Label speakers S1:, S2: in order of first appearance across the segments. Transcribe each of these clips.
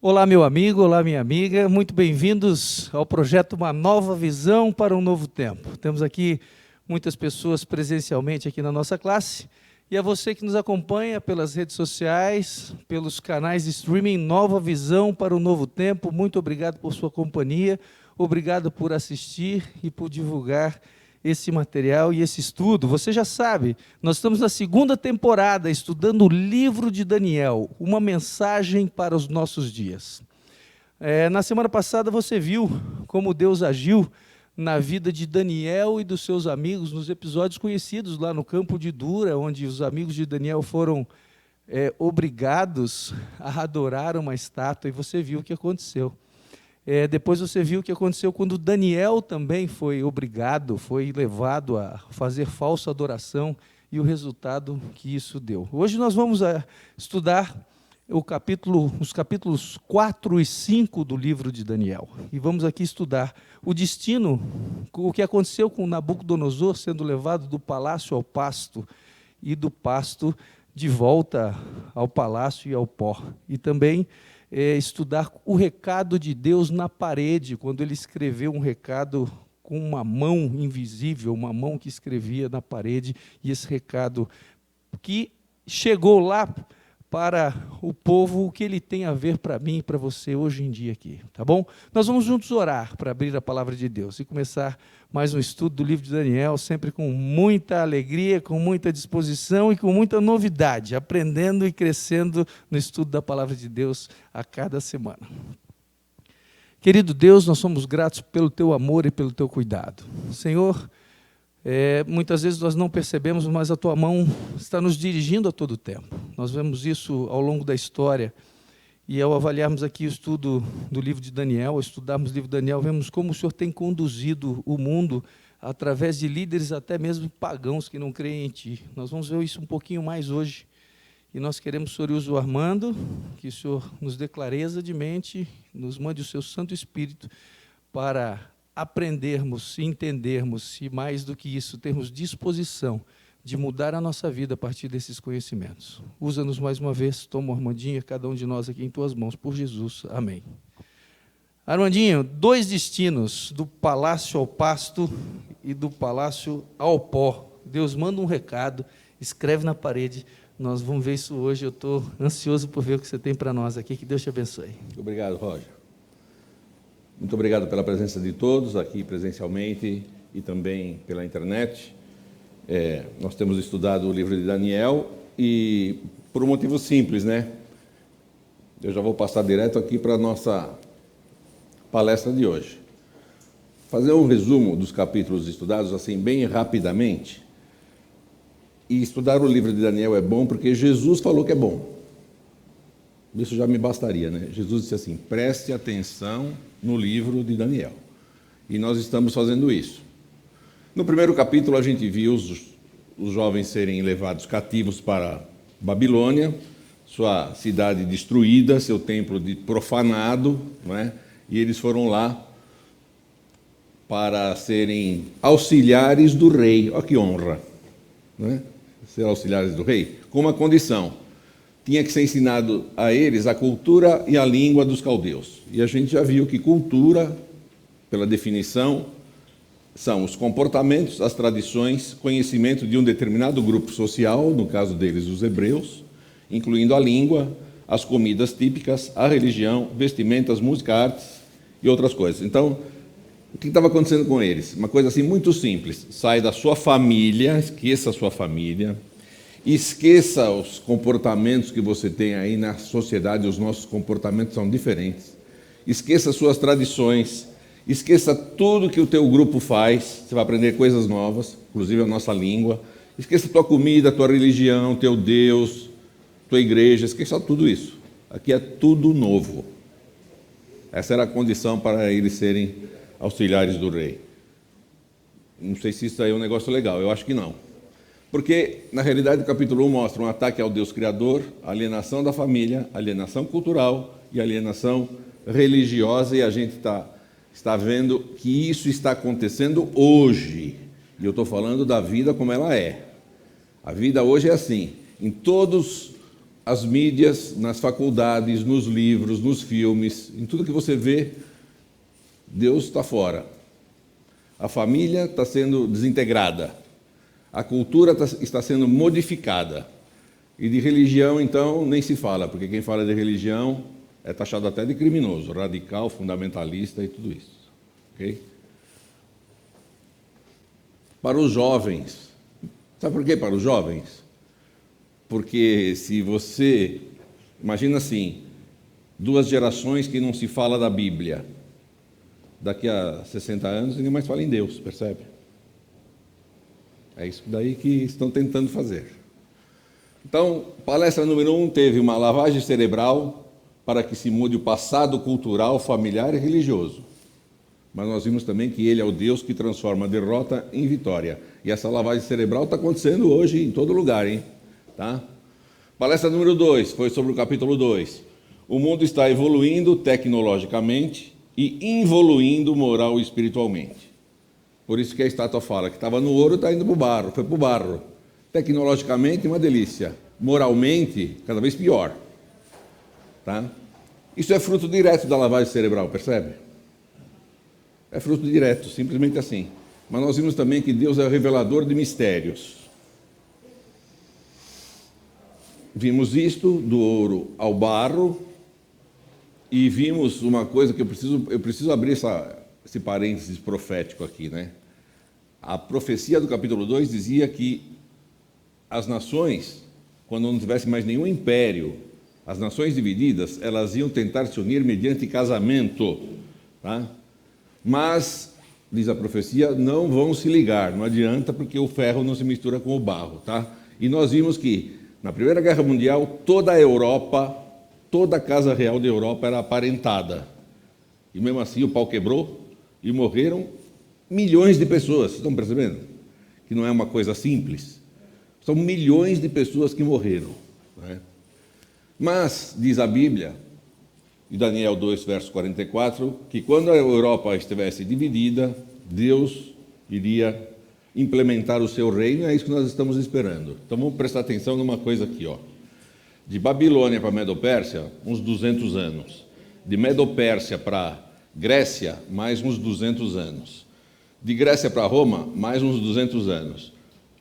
S1: Olá, meu amigo, olá, minha amiga, muito bem-vindos ao projeto Uma Nova Visão para um Novo Tempo. Temos aqui muitas pessoas presencialmente aqui na nossa classe e a você que nos acompanha pelas redes sociais, pelos canais de streaming Nova Visão para um Novo Tempo, muito obrigado por sua companhia, obrigado por assistir e por divulgar esse material e esse estudo. Você já sabe, nós estamos na segunda temporada estudando o livro de Daniel, uma mensagem para os nossos dias. Na semana passada você viu como Deus agiu na vida de Daniel e dos seus amigos nos episódios conhecidos lá no campo de Dura, onde os amigos de Daniel foram obrigados a adorar uma estátua, e você viu o que aconteceu. Depois você viu o que aconteceu quando Daniel também foi obrigado, foi levado a fazer falsa adoração e o resultado que isso deu. Hoje nós vamos estudar os capítulos 4 e 5 do livro de Daniel. E vamos aqui estudar o destino, o que aconteceu com Nabucodonosor sendo levado do palácio ao pasto e do pasto de volta ao palácio e ao pó. E também estudar o recado de Deus na parede, quando ele escreveu um recado com uma mão invisível, uma mão que escrevia na parede, e esse recado que chegou lá para o povo, o que ele tem a ver para mim e para você hoje em dia aqui, tá bom? Nós vamos juntos orar para abrir a palavra de Deus e começar mais um estudo do livro de Daniel, sempre com muita alegria, com muita disposição e com muita novidade, aprendendo e crescendo no estudo da palavra de Deus a cada semana. Querido Deus, nós somos gratos pelo teu amor e pelo teu cuidado. Senhor, muitas vezes nós não percebemos, mas a tua mão está nos dirigindo a todo tempo. Nós vemos isso ao longo da história, e ao avaliarmos aqui o estudo do livro de Daniel, ao estudarmos o livro de Daniel, vemos como o Senhor tem conduzido o mundo através de líderes até mesmo pagãos que não creem em Ti. Nós vamos ver isso um pouquinho mais hoje, e nós queremos, Senhor, use o Armando, que o Senhor nos dê clareza de mente, nos mande o Seu Santo Espírito para aprendermos, entendermos e, mais do que isso, termos disposição de mudar a nossa vida a partir desses conhecimentos. Usa-nos mais uma vez, toma o Armandinho, cada um de nós aqui em Tuas mãos, por Jesus. Amém. Armandinho, 2 destinos, do palácio ao pasto e do palácio ao pó. Deus manda um recado, escreve na parede, nós vamos ver isso hoje, eu estou ansioso por ver o que você tem para nós aqui, que Deus te abençoe.
S2: Obrigado, Roger. Muito obrigado pela presença de todos aqui presencialmente e também pela internet. Nós temos estudado o livro de Daniel e por um motivo simples, né? Eu já vou passar direto aqui para a nossa palestra de hoje. Fazer um resumo dos capítulos estudados, assim, bem rapidamente. E estudar o livro de Daniel é bom porque Jesus falou que é bom. Isso já me bastaria, né? Jesus disse assim, preste atenção no livro de Daniel. E nós estamos fazendo isso. No primeiro capítulo, a gente viu os jovens serem levados cativos para Babilônia, sua cidade destruída, seu templo profanado, não é? E eles foram lá para serem auxiliares do rei. Olha que honra, não é? Ser auxiliares do rei, com uma condição. Tinha que ser ensinado a eles a cultura e a língua dos caldeus. E a gente já viu que cultura, pela definição, são os comportamentos, as tradições, conhecimento de um determinado grupo social, no caso deles os hebreus, incluindo a língua, as comidas típicas, a religião, vestimentas, música, artes e outras coisas. Então, o que estava acontecendo com eles? Uma coisa assim muito simples. Sai da sua família, esqueça a sua família, esqueça os comportamentos que você tem aí na sociedade, os nossos comportamentos são diferentes. Esqueça suas tradições, esqueça tudo que o teu grupo faz, você vai aprender coisas novas, inclusive a nossa língua. Esqueça a tua comida, a tua religião, teu Deus, tua igreja, esqueça tudo isso. Aqui é tudo novo. Essa era a condição para eles serem auxiliares do rei. Não sei se isso aí é um negócio legal, eu acho que não. Porque, na realidade, o capítulo 1 mostra um ataque ao Deus Criador, alienação da família, alienação cultural e alienação religiosa, e a gente está vendo que isso está acontecendo hoje. E eu estou falando da vida como ela é. A vida hoje é assim. Em todos as mídias, nas faculdades, nos livros, nos filmes, em tudo que você vê, Deus está fora. A família está sendo desintegrada. A cultura está sendo modificada. E de religião, então, nem se fala, porque quem fala de religião é taxado até de criminoso, radical, fundamentalista e tudo isso. Okay? Para os jovens, sabe por quê para os jovens? Porque se você, imagina assim, 2 gerações que não se fala da Bíblia, daqui a 60 anos ninguém mais fala em Deus, percebe? É isso daí que estão tentando fazer. Então, palestra número 1 teve uma lavagem cerebral para que se mude o passado cultural, familiar e religioso. Mas nós vimos também que ele é o Deus que transforma a derrota em vitória. E essa lavagem cerebral está acontecendo hoje em todo lugar, hein? Tá? Palestra número 2 foi sobre o capítulo 2. O mundo está evoluindo tecnologicamente e involuindo moral e espiritualmente. Por isso que a estátua fala que estava no ouro, está indo para o barro, foi para o barro. Tecnologicamente, uma delícia. Moralmente, cada vez pior. Tá? Isso é fruto direto da lavagem cerebral, percebe? É fruto direto, simplesmente assim. Mas nós vimos também que Deus é o revelador de mistérios. Vimos isto, do ouro ao barro, e vimos uma coisa que eu preciso abrir esse parênteses profético aqui, né? A profecia do capítulo 2 dizia que as nações, quando não tivesse mais nenhum império, as nações divididas, elas iam tentar se unir mediante casamento, tá? Mas, diz a profecia, não vão se ligar, não adianta, porque o ferro não se mistura com o barro, tá? E nós vimos que na Primeira Guerra Mundial, toda a Europa, toda a Casa Real da Europa era aparentada. E mesmo assim o pau quebrou e morreram milhões de pessoas. Vocês estão percebendo? Que não é uma coisa simples. São milhões de pessoas que morreram. Né? Mas, diz a Bíblia, em Daniel 2, verso 44, que quando a Europa estivesse dividida, Deus iria implementar o seu reino, é isso que nós estamos esperando. Então vamos prestar atenção numa coisa aqui, ó. De Babilônia para Medo-Pérsia, uns 200 anos. De Medo-Pérsia para Grécia, mais uns 200 anos. De Grécia para Roma, mais uns 200 anos.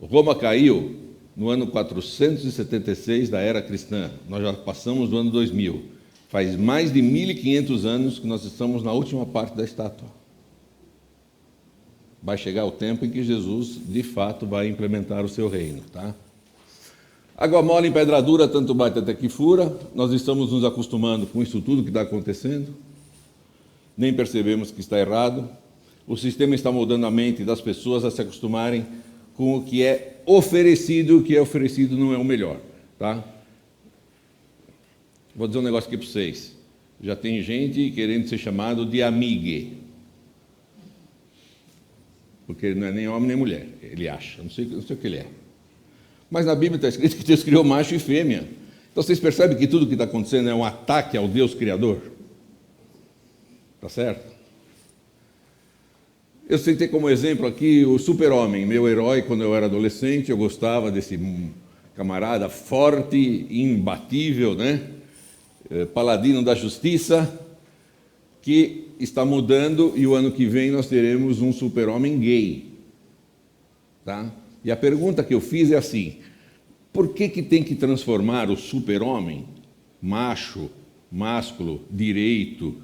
S2: Roma caiu no ano 476 da era cristã. Nós já passamos do ano 2000. Faz mais de 1.500 anos que nós estamos na última parte da estátua. Vai chegar o tempo em que Jesus, de fato, vai implementar o seu reino, tá? Água mole em pedra dura, tanto bate até que fura. Nós estamos nos acostumando com isso tudo que está acontecendo. Nem percebemos que está errado. O sistema está moldando a mente das pessoas a se acostumarem com o que é oferecido. O que é oferecido não é o melhor, tá? Vou dizer um negócio aqui para vocês. Já tem gente querendo ser chamado de amigue. Porque ele não é nem homem nem mulher, ele acha, não sei o que ele é. Mas na Bíblia está escrito que Deus criou macho e fêmea. Então vocês percebem que tudo que está acontecendo é um ataque ao Deus Criador? Está certo? Eu citei como exemplo aqui o Super-Homem, meu herói quando eu era adolescente. Eu gostava desse camarada forte, imbatível, né? Paladino da justiça, que está mudando, e o ano que vem nós teremos um super-homem gay. Tá? E a pergunta que eu fiz é assim: por que tem que transformar o super-homem, macho, másculo, direito,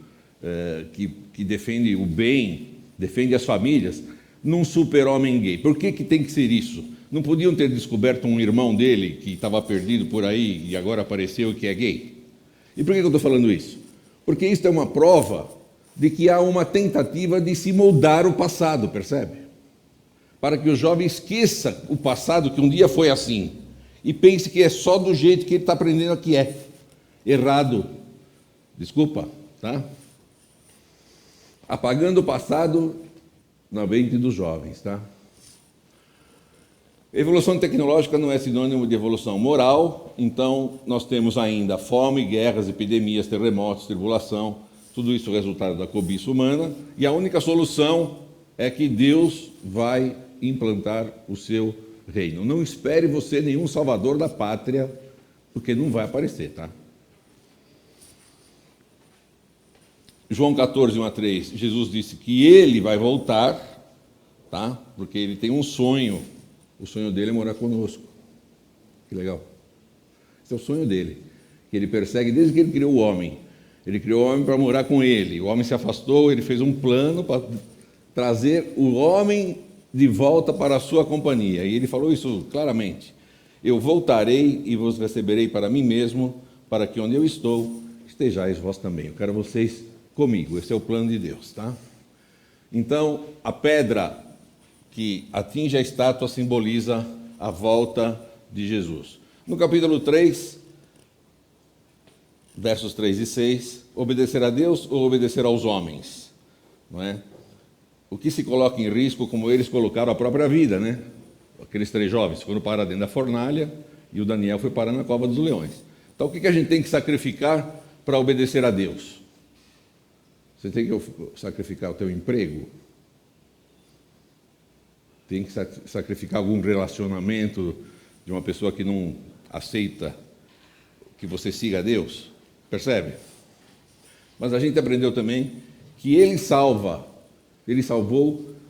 S2: que defende o bem, defende as famílias, num super-homem gay? Por que tem que ser isso? Não podiam ter descoberto um irmão dele que estava perdido por aí e agora apareceu e que é gay? E por que eu estou falando isso? Porque isso é uma prova de que há uma tentativa de se moldar o passado, percebe? Para que o jovem esqueça o passado, que um dia foi assim, e pense que é só do jeito que ele está aprendendo que é. Errado. Desculpa, tá? Apagando o passado na mente dos jovens, tá? Evolução tecnológica não é sinônimo de evolução moral, então nós temos ainda fome, guerras, epidemias, terremotos, tribulação, tudo isso é resultado da cobiça humana, e a única solução é que Deus vai implantar o seu reino. Não espere você nenhum salvador da pátria porque não vai aparecer, tá? João 14, 1 a 3, Jesus disse que ele vai voltar, tá? Porque ele tem um sonho. O sonho dele é morar conosco. Que legal. Esse é o sonho dele, que ele persegue desde que ele criou o homem. Ele criou o homem para morar com ele. O homem se afastou, ele fez um plano para trazer o homem de volta para a sua companhia. E ele falou isso claramente. Eu voltarei e vos receberei para mim mesmo, para que onde eu estou, estejais vós também. Eu quero vocês comigo. Esse é o plano de Deus, tá? Então, a pedra que atinge a estátua simboliza a volta de Jesus. No capítulo 3, versos 3 e 6, obedecer a Deus ou obedecer aos homens? Não é? O que se coloca em risco, como eles colocaram a própria vida, né? Aqueles 3 jovens foram parar dentro da fornalha e o Daniel foi parar na cova dos leões. Então, o que a gente tem que sacrificar para obedecer a Deus? Você tem que sacrificar o teu emprego? Tem que sacrificar algum relacionamento de uma pessoa que não aceita que você siga a Deus? Percebe? Mas a gente aprendeu também que Ele salvou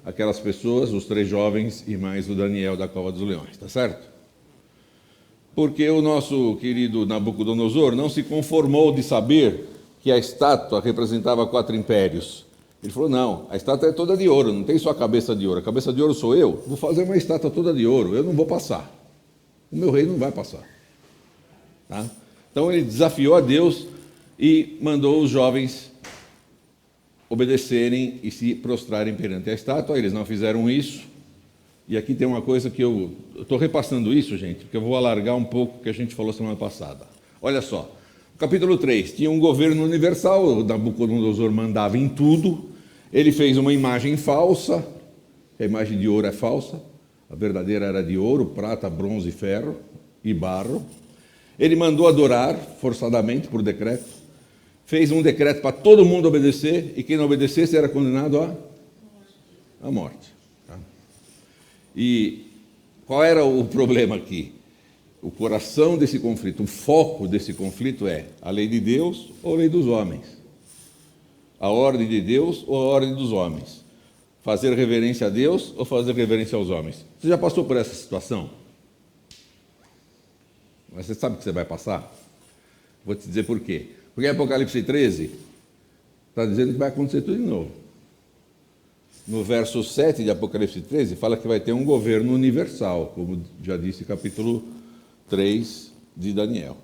S2: aquelas pessoas, os 3 jovens e mais o Daniel da cova dos leões, tá certo? Porque o nosso querido Nabucodonosor não se conformou de saber que a estátua representava 4 impérios. Ele falou, não, a estátua é toda de ouro, não tem só a cabeça de ouro. A cabeça de ouro sou eu, vou fazer uma estátua toda de ouro, eu não vou passar. O meu rei não vai passar. Tá? Então ele desafiou a Deus e mandou os jovens obedecerem e se prostrarem perante a estátua. Eles não fizeram isso. E aqui tem uma coisa que eu estou repassando isso, gente, porque eu vou alargar um pouco o que a gente falou semana passada. Olha só, no capítulo 3, tinha um governo universal, o Nabucodonosor mandava em tudo, ele fez uma imagem falsa, a imagem de ouro é falsa, a verdadeira era de ouro, prata, bronze, ferro e barro. Ele mandou adorar, forçadamente, por decreto, fez um decreto para todo mundo obedecer, e quem não obedecesse era condenado à morte. Tá? E qual era o problema aqui? O coração desse conflito, o foco desse conflito é a lei de Deus ou a lei dos homens? A ordem de Deus ou a ordem dos homens? Fazer reverência a Deus ou fazer reverência aos homens? Você já passou por essa situação? Mas você sabe que você vai passar? Vou te dizer por quê. Porque em Apocalipse 13 está dizendo que vai acontecer tudo de novo. No verso 7 de Apocalipse 13, fala que vai ter um governo universal, como já disse capítulo 3 de Daniel.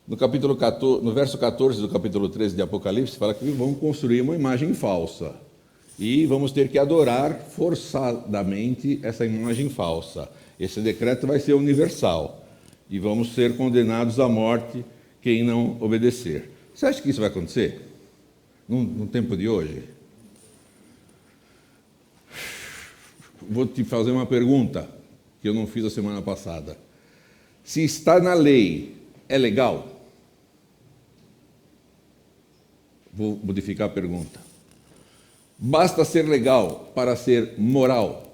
S2: No verso 14 do capítulo 13 de Apocalipse, fala que vão construir uma imagem falsa. E vamos ter que adorar forçadamente essa imagem falsa. Esse decreto vai ser universal. E vamos ser condenados à morte quem não obedecer. Você acha que isso vai acontecer? No tempo de hoje? Vou te fazer uma pergunta que eu não fiz a semana passada. Se está na lei, é legal? Vou modificar a pergunta. Basta ser legal para ser moral?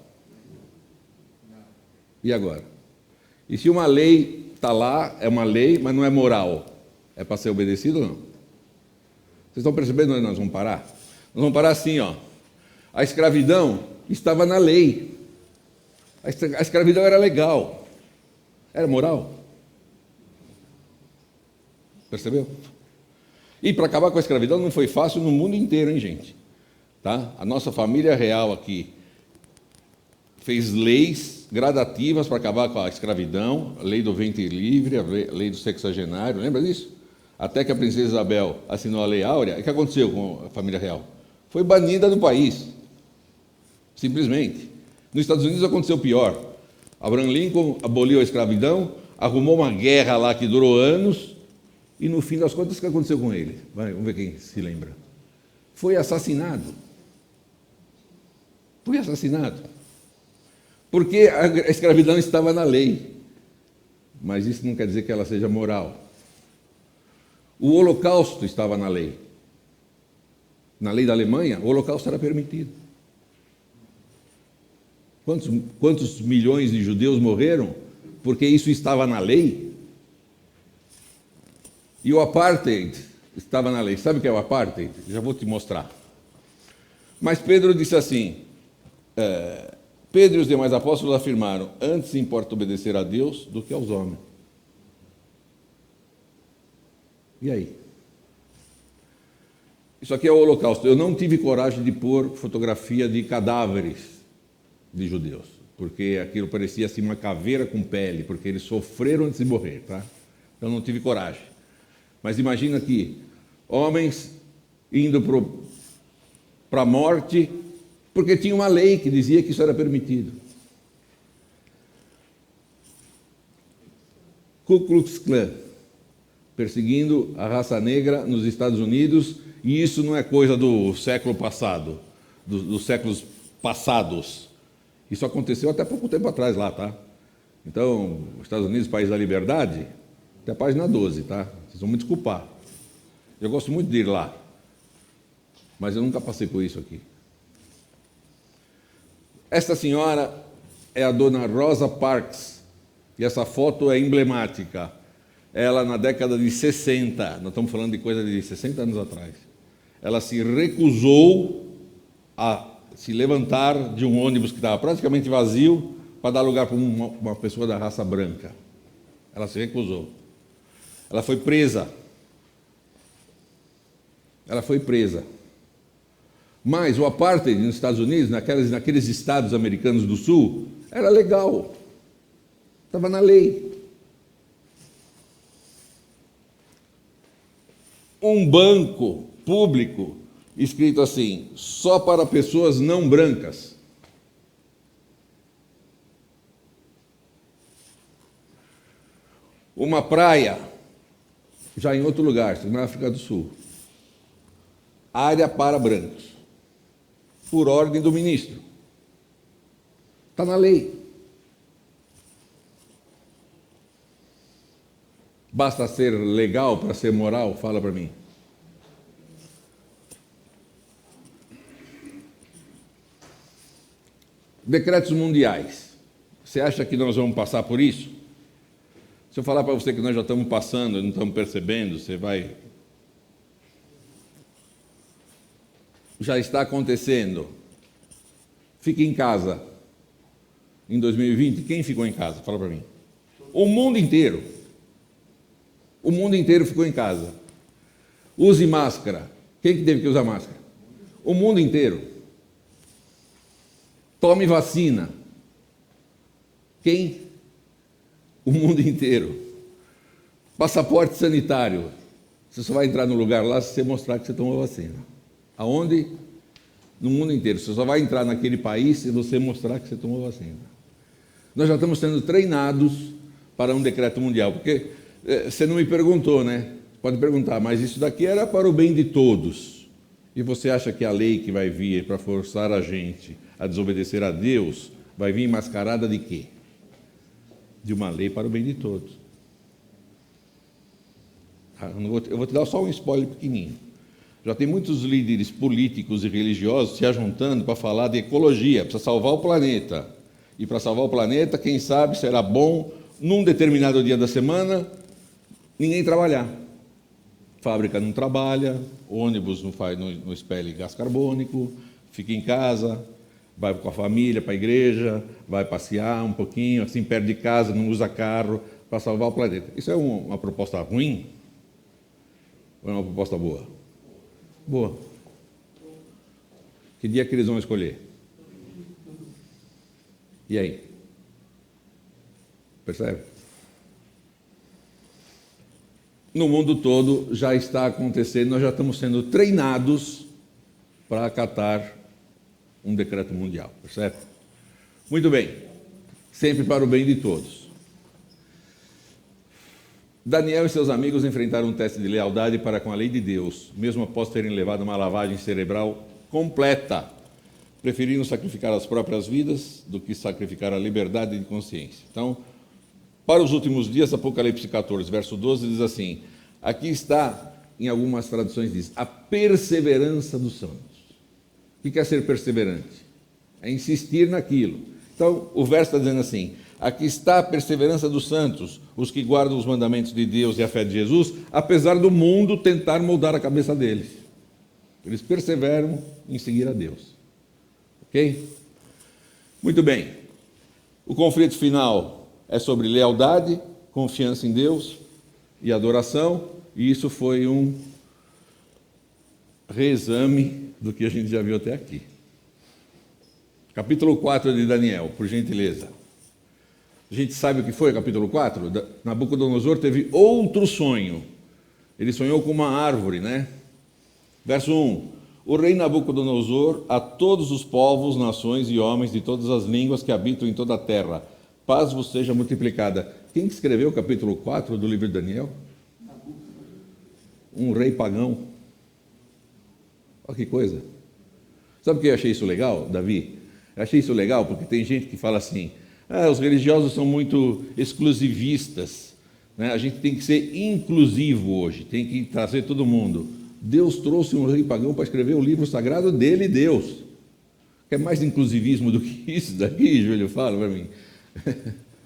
S2: E agora? E se uma lei está lá, é uma lei, mas não é moral, é para ser obedecido ou não? Vocês estão percebendo onde nós vamos parar? Nós vamos parar assim, ó. A escravidão estava na lei. A escravidão era legal. Era moral. Percebeu? E para acabar com a escravidão não foi fácil no mundo inteiro, hein, gente? Tá? A nossa família real aqui fez leis gradativas para acabar com a escravidão, a lei do ventre livre, a lei do sexagenário, lembra disso? Até que a princesa Isabel assinou a lei áurea, o que aconteceu com a família real? Foi banida do país, simplesmente. Nos Estados Unidos aconteceu pior. Abraham Lincoln aboliu a escravidão, arrumou uma guerra lá que durou anos, e no fim das contas, o que aconteceu com ele? Vamos ver quem se lembra. Foi assassinado. Foi assassinado. Porque a escravidão estava na lei. Mas isso não quer dizer que ela seja moral. O holocausto estava na lei. Na lei da Alemanha, o holocausto era permitido. Quantos milhões de judeus morreram porque isso estava na lei? E o apartheid estava na lei. Sabe o que é o apartheid? Já vou te mostrar. Mas Pedro disse assim, Pedro e os demais apóstolos afirmaram, antes importa obedecer a Deus do que aos homens. E aí? Isso aqui é o Holocausto. Eu não tive coragem de pôr fotografia de cadáveres de judeus, porque aquilo parecia assim uma caveira com pele, porque eles sofreram antes de morrer, tá? Então não tive coragem. Mas imagina aqui, homens indo para a morte, porque tinha uma lei que dizia que isso era permitido. Ku Klux Klan, perseguindo a raça negra nos Estados Unidos, e isso não é coisa do século passado, dos séculos passados. Isso aconteceu até pouco tempo atrás lá, tá? Então, os Estados Unidos, país da liberdade, até a página 12, tá? Vocês vão me desculpar. Eu gosto muito de ir lá, mas eu nunca passei por isso aqui. Esta senhora é a dona Rosa Parks, e essa foto é emblemática. Ela, na década de 60, nós estamos falando de coisa de 60 anos atrás, ela se recusou a se levantar de um ônibus que estava praticamente vazio para dar lugar para uma pessoa da raça branca. Ela se recusou. Ela foi presa. Ela foi presa. Mas o apartheid nos Estados Unidos, naqueles estados americanos do sul, era legal. Estava na lei. Um banco público escrito assim, só para pessoas não brancas. Uma praia, já em outro lugar, na África do Sul. Área para brancos. Por ordem do ministro. Está na lei. Basta ser legal para ser moral? Fala para mim. Decretos mundiais. Você acha que nós vamos passar por isso? Se eu falar para você que nós já estamos passando e não estamos percebendo, você vai... Já está acontecendo. Fique em casa. Em 2020, quem ficou em casa? Fala para mim. O mundo inteiro. O mundo inteiro ficou em casa. Use máscara. Quem que teve que usar máscara? O mundo inteiro. Tome vacina. Quem? O mundo inteiro. Passaporte sanitário. Você só vai entrar no lugar lá se você mostrar que você tomou vacina. Aonde? No mundo inteiro. Você só vai entrar naquele país se você mostrar que você tomou vacina. Nós já estamos sendo treinados para um decreto mundial, porque você não me perguntou, né? Pode perguntar, mas isso daqui era para o bem de todos. E você acha que a lei que vai vir para forçar a gente a desobedecer a Deus vai vir mascarada de quê? De uma lei para o bem de todos. Eu vou te dar só um spoiler pequenininho. Já tem muitos líderes políticos e religiosos se ajuntando para falar de ecologia, para salvar o planeta. E para salvar o planeta, quem sabe será bom, num determinado dia da semana, ninguém trabalhar. Fábrica não trabalha, ônibus não expele gás carbônico, fica em casa, vai com a família para a igreja, vai passear um pouquinho, assim perto de casa, não usa carro, para salvar o planeta. Isso é uma proposta ruim? Ou é uma proposta boa? Boa. Que dia que eles vão escolher? E aí? Percebe? No mundo todo já está acontecendo, nós já estamos sendo treinados para acatar um decreto mundial, percebe? Muito bem, sempre para o bem de todos. Daniel e seus amigos enfrentaram um teste de lealdade para com a lei de Deus, mesmo após terem levado uma lavagem cerebral completa. Preferiram sacrificar as próprias vidas do que sacrificar a liberdade de consciência. Então, para os últimos dias, Apocalipse 14, verso 12, diz assim, aqui está, em algumas traduções diz, a perseverança dos santos. O que é ser perseverante? É insistir naquilo. Então, o verso está dizendo assim, Aqui está a perseverança dos santos, os que guardam os mandamentos de Deus e a fé de Jesus, apesar do mundo tentar moldar a cabeça deles. Eles perseveram em seguir a Deus. Ok? Muito bem. O conflito final é sobre lealdade, confiança em Deus e adoração, e isso foi um reexame do que a gente já viu até aqui. Capítulo 4 de Daniel, por gentileza. A gente sabe o que foi o capítulo 4? Nabucodonosor teve outro sonho. Ele sonhou com uma árvore, né? Verso 1. O rei Nabucodonosor, a todos os povos, nações e homens de todas as línguas que habitam em toda a terra, paz vos seja multiplicada. Quem escreveu o capítulo 4 do livro de Daniel? Um rei pagão. Olha que coisa. Sabe por que eu achei isso legal, Davi? Eu achei isso legal porque tem gente que fala assim, os religiosos são muito exclusivistas, né? A gente tem que ser inclusivo hoje, tem que trazer todo mundo. Deus trouxe um rei pagão para escrever o livro sagrado dele, Deus. Quer mais inclusivismo do que isso daqui, Júlio? Fala para mim.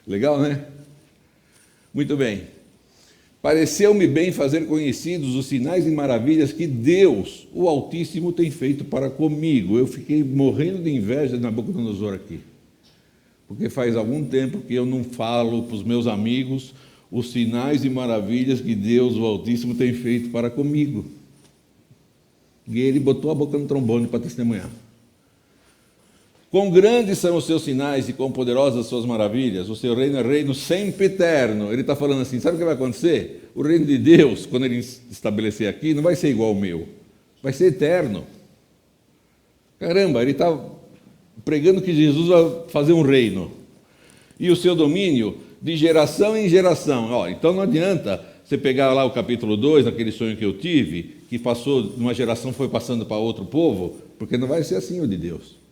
S2: Legal, né? Muito bem. Pareceu-me bem fazer conhecidos os sinais e maravilhas que Deus, o Altíssimo, tem feito para comigo. Eu fiquei morrendo de inveja de Nabucodonosor aqui. Porque faz algum tempo que eu não falo para os meus amigos os sinais e maravilhas que Deus, o Altíssimo, tem feito para comigo. E ele botou a boca no trombone para testemunhar. Quão grandes são os seus sinais e quão poderosas as suas maravilhas. O seu reino é reino sempre eterno. Ele está falando assim, sabe o que vai acontecer? O reino de Deus, quando ele estabelecer aqui, não vai ser igual ao meu. Vai ser eterno. Caramba, ele está pregando que Jesus vai fazer um reino. E o seu domínio de geração em geração. Então não adianta você pegar lá o capítulo 2, aquele sonho que eu tive, que passou de uma geração, foi passando para outro povo, porque não vai ser assim o de Deus.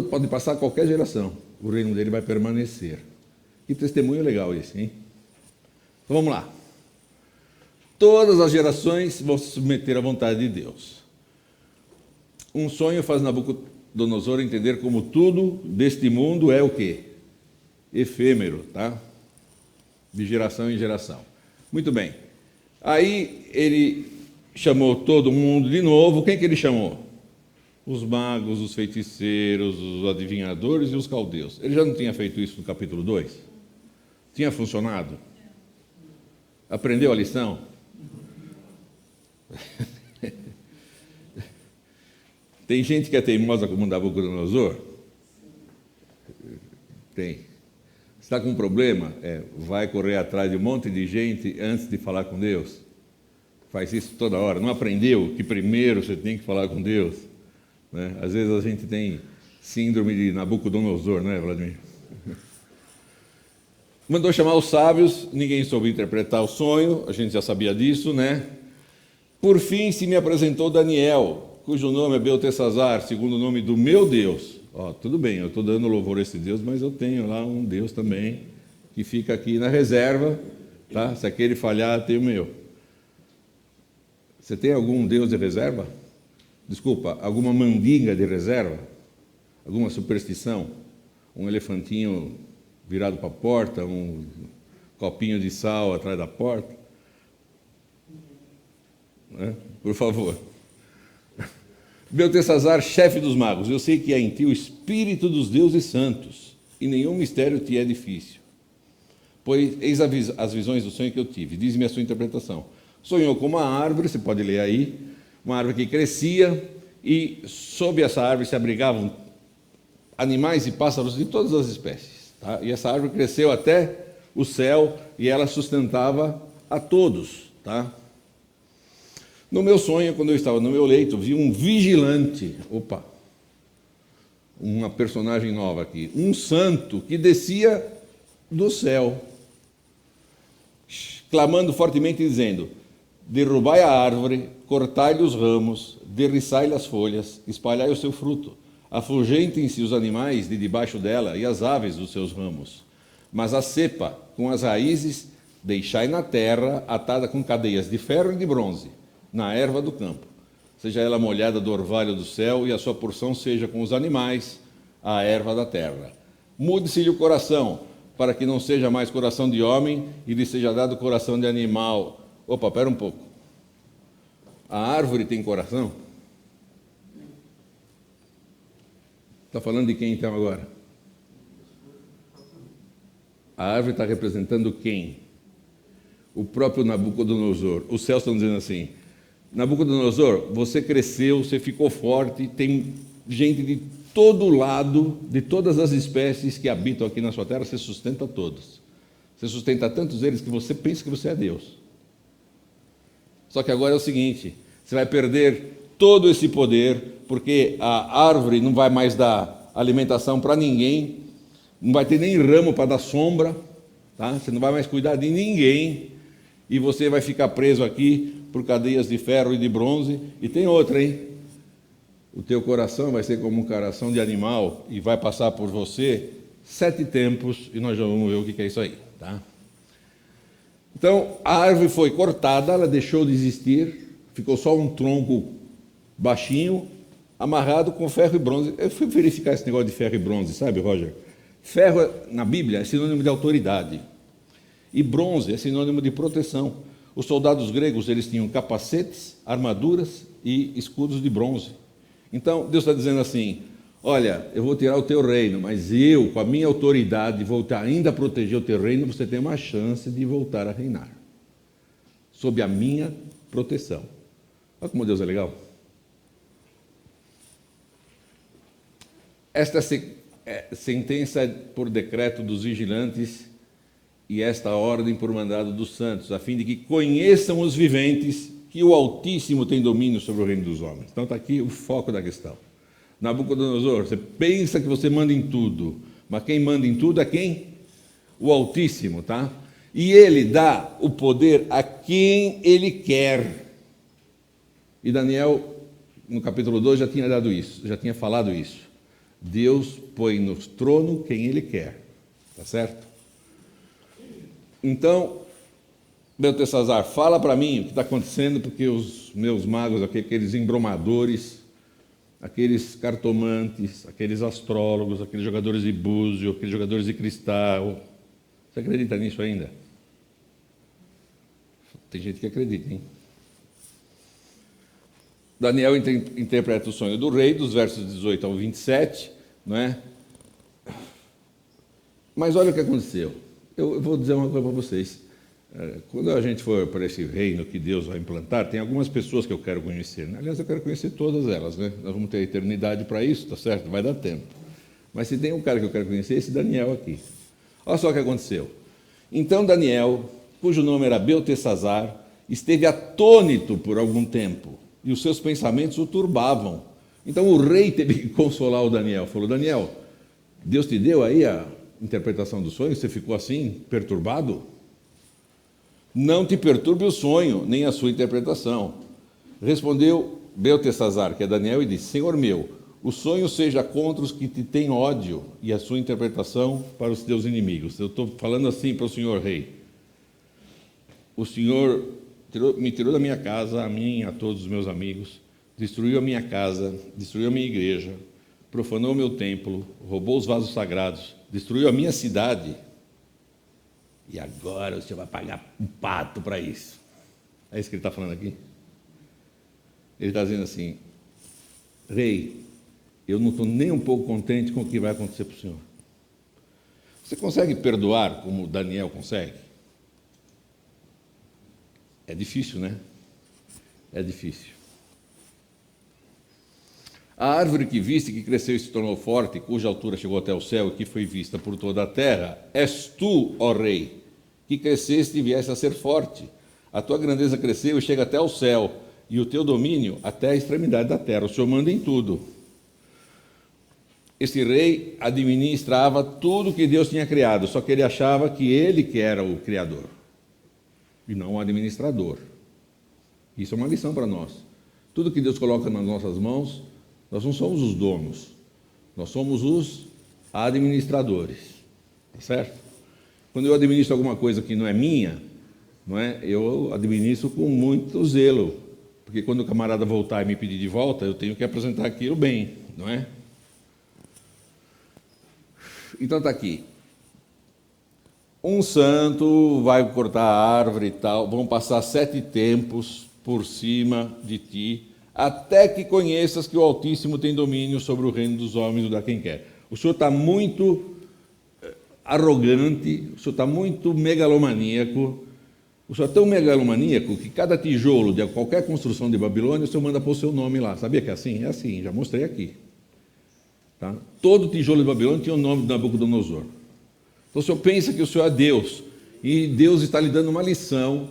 S2: Pode passar qualquer geração, o reino dele vai permanecer. Que testemunho legal esse, hein? Então vamos lá. Todas as gerações vão se submeter à vontade de Deus. Um sonho faz Nabucodonosor entender como tudo deste mundo é o quê? Efêmero, tá? De geração em geração. Muito bem. Aí ele chamou todo mundo de novo. Quem que ele chamou? Os magos, os feiticeiros, os adivinhadores e os caldeus. Ele já não tinha feito isso no capítulo 2? Tinha funcionado? Aprendeu a lição? Tem gente que é teimosa como Nabucodonosor? Tem. Está com um problema? Vai correr atrás de um monte de gente antes de falar com Deus? Faz isso toda hora. Não aprendeu que primeiro você tem que falar com Deus? Né? Às vezes a gente tem síndrome de Nabucodonosor, né, Vladimir? Mandou chamar os sábios, ninguém soube interpretar o sonho, a gente já sabia disso, né? Por fim se me apresentou Daniel, cujo nome é Beltesazar, segundo o nome do meu Deus. Tudo bem, eu estou dando louvor a esse Deus, mas eu tenho lá um Deus também, que fica aqui na reserva, tá? Se aquele falhar, tem o meu. Você tem algum Deus de reserva? Desculpa, alguma mandinga de reserva? Alguma superstição? Um elefantinho virado para a porta, um copinho de sal atrás da porta? Né? Por favor. Beltesazar, chefe dos magos, eu sei que há em ti o espírito dos deuses santos, e nenhum mistério te é difícil. Pois eis as visões do sonho que eu tive, diz-me a sua interpretação. Sonhou com uma árvore, você pode ler aí, uma árvore que crescia, e sob essa árvore se abrigavam animais e pássaros de todas as espécies. Tá? E essa árvore cresceu até o céu, e ela sustentava a todos. Tá? No meu sonho, quando eu estava no meu leito, vi um vigilante, uma personagem nova aqui, um santo que descia do céu, clamando fortemente, dizendo: derrubai a árvore, cortai-lhe os ramos, derriçai-lhe as folhas, espalhai o seu fruto, afugentem-se os animais de debaixo dela e as aves dos seus ramos. Mas a cepa, com as raízes, deixai na terra, atada com cadeias de ferro e de bronze, na erva do campo. Seja ela molhada do orvalho do céu, e a sua porção seja com os animais, a erva da terra. Mude-se-lhe o coração, para que não seja mais coração de homem e lhe seja dado coração de animal. Opa, pera um pouco. A árvore tem coração? Está falando de quem então agora? A árvore está representando quem? O próprio Nabucodonosor. Os céus estão dizendo assim: Nabucodonosor, você cresceu, você ficou forte, tem gente de todo lado, de todas as espécies que habitam aqui na sua terra, você sustenta todos. Você sustenta tantos deles que você pensa que você é Deus. Só que agora é o seguinte: você vai perder todo esse poder, porque a árvore não vai mais dar alimentação para ninguém, não vai ter nem ramo para dar sombra, tá? Você não vai mais cuidar de ninguém, e você vai ficar preso aqui por cadeias de ferro e de bronze. E tem outra, hein? O teu coração vai ser como um coração de animal e vai passar por você 7 tempos, e nós já vamos ver o que é isso aí, tá? Então, a árvore foi cortada, ela deixou de existir, ficou só um tronco baixinho, amarrado com ferro e bronze. Eu fui verificar esse negócio de ferro e bronze, sabe, Roger? Ferro, na Bíblia, é sinônimo de autoridade, e bronze é sinônimo de proteção. Os soldados gregos, eles tinham capacetes, armaduras e escudos de bronze. Então, Deus está dizendo assim: olha, eu vou tirar o teu reino, mas eu, com a minha autoridade, vou ainda proteger o teu reino, você tem uma chance de voltar a reinar, sob a minha proteção. Olha como Deus é legal. Esta sentença por decreto dos vigilantes e esta ordem por mandado dos santos, a fim de que conheçam os viventes que o Altíssimo tem domínio sobre o reino dos homens. Então está aqui o foco da questão. Nabucodonosor, você pensa que você manda em tudo, mas quem manda em tudo é quem? O Altíssimo, tá? E ele dá o poder a quem ele quer. E Daniel, no capítulo 2, já tinha dado isso, já tinha falado isso. Deus põe no trono quem ele quer, tá certo? Então, Beltesazar, fala para mim o que está acontecendo, porque os meus magos aqui, aqueles embromadores, aqueles cartomantes, aqueles astrólogos, aqueles jogadores de búzio, aqueles jogadores de cristal, você acredita nisso ainda? Tem gente que acredita, hein? Daniel interpreta o sonho do rei, dos versos 18 ao 27, não é? Mas olha o que aconteceu. Eu vou dizer uma coisa para vocês. Quando a gente for para esse reino que Deus vai implantar, tem algumas pessoas que eu quero conhecer. Aliás, eu quero conhecer todas elas, né? Nós vamos ter a eternidade para isso, tá certo? Vai dar tempo. Mas se tem um cara que eu quero conhecer, esse Daniel aqui. Olha só o que aconteceu. Então Daniel, cujo nome era Beltesazar, esteve atônito por algum tempo, e os seus pensamentos o turbavam. Então o rei teve que consolar o Daniel. Falou: Daniel, Deus te deu aí a interpretação do sonho? Você ficou assim, perturbado? Não te perturbe o sonho, nem a sua interpretação. Respondeu Beltesazar, que é Daniel, e disse: Senhor meu, o sonho seja contra os que te têm ódio, e a sua interpretação para os teus inimigos. Eu estou falando assim para o senhor rei. O senhor me tirou da minha casa, a mim e a todos os meus amigos, destruiu a minha casa, destruiu a minha igreja, profanou o meu templo, roubou os vasos sagrados, destruiu a minha cidade. E agora você vai pagar um pato para isso. É isso que ele está falando aqui? Ele está dizendo assim: rei, eu não estou nem um pouco contente com o que vai acontecer para o senhor. Você consegue perdoar como Daniel consegue? É difícil, né? É difícil. A árvore que viste, que cresceu e se tornou forte, cuja altura chegou até o céu e que foi vista por toda a terra, és tu, ó rei, que cresceste e vieste a ser forte. A tua grandeza cresceu e chega até o céu, e o teu domínio até a extremidade da terra. O Senhor manda em tudo. Esse rei administrava tudo que Deus tinha criado, só que ele achava que ele que era o criador, e não o administrador. Isso é uma lição para nós. Tudo que Deus coloca nas nossas mãos, nós não somos os donos, nós somos os administradores, tá certo? Quando eu administro alguma coisa que não é minha, não é? Eu administro com muito zelo, porque quando o camarada voltar e me pedir de volta, eu tenho que apresentar aquilo bem, não é? Então está aqui. Um santo vai cortar a árvore e tal, vão passar 7 tempos por cima de ti, até que conheças que o Altíssimo tem domínio sobre o reino dos homens e da quem quer. O senhor está muito arrogante, o senhor está muito megalomaníaco, o senhor é tão megalomaníaco que cada tijolo de qualquer construção de Babilônia, o senhor manda pôr o seu nome lá. Sabia que é assim? É assim, já mostrei aqui. Tá? Todo tijolo de Babilônia tinha o nome de Nabucodonosor. Então o senhor pensa que o senhor é Deus, e Deus está lhe dando uma lição,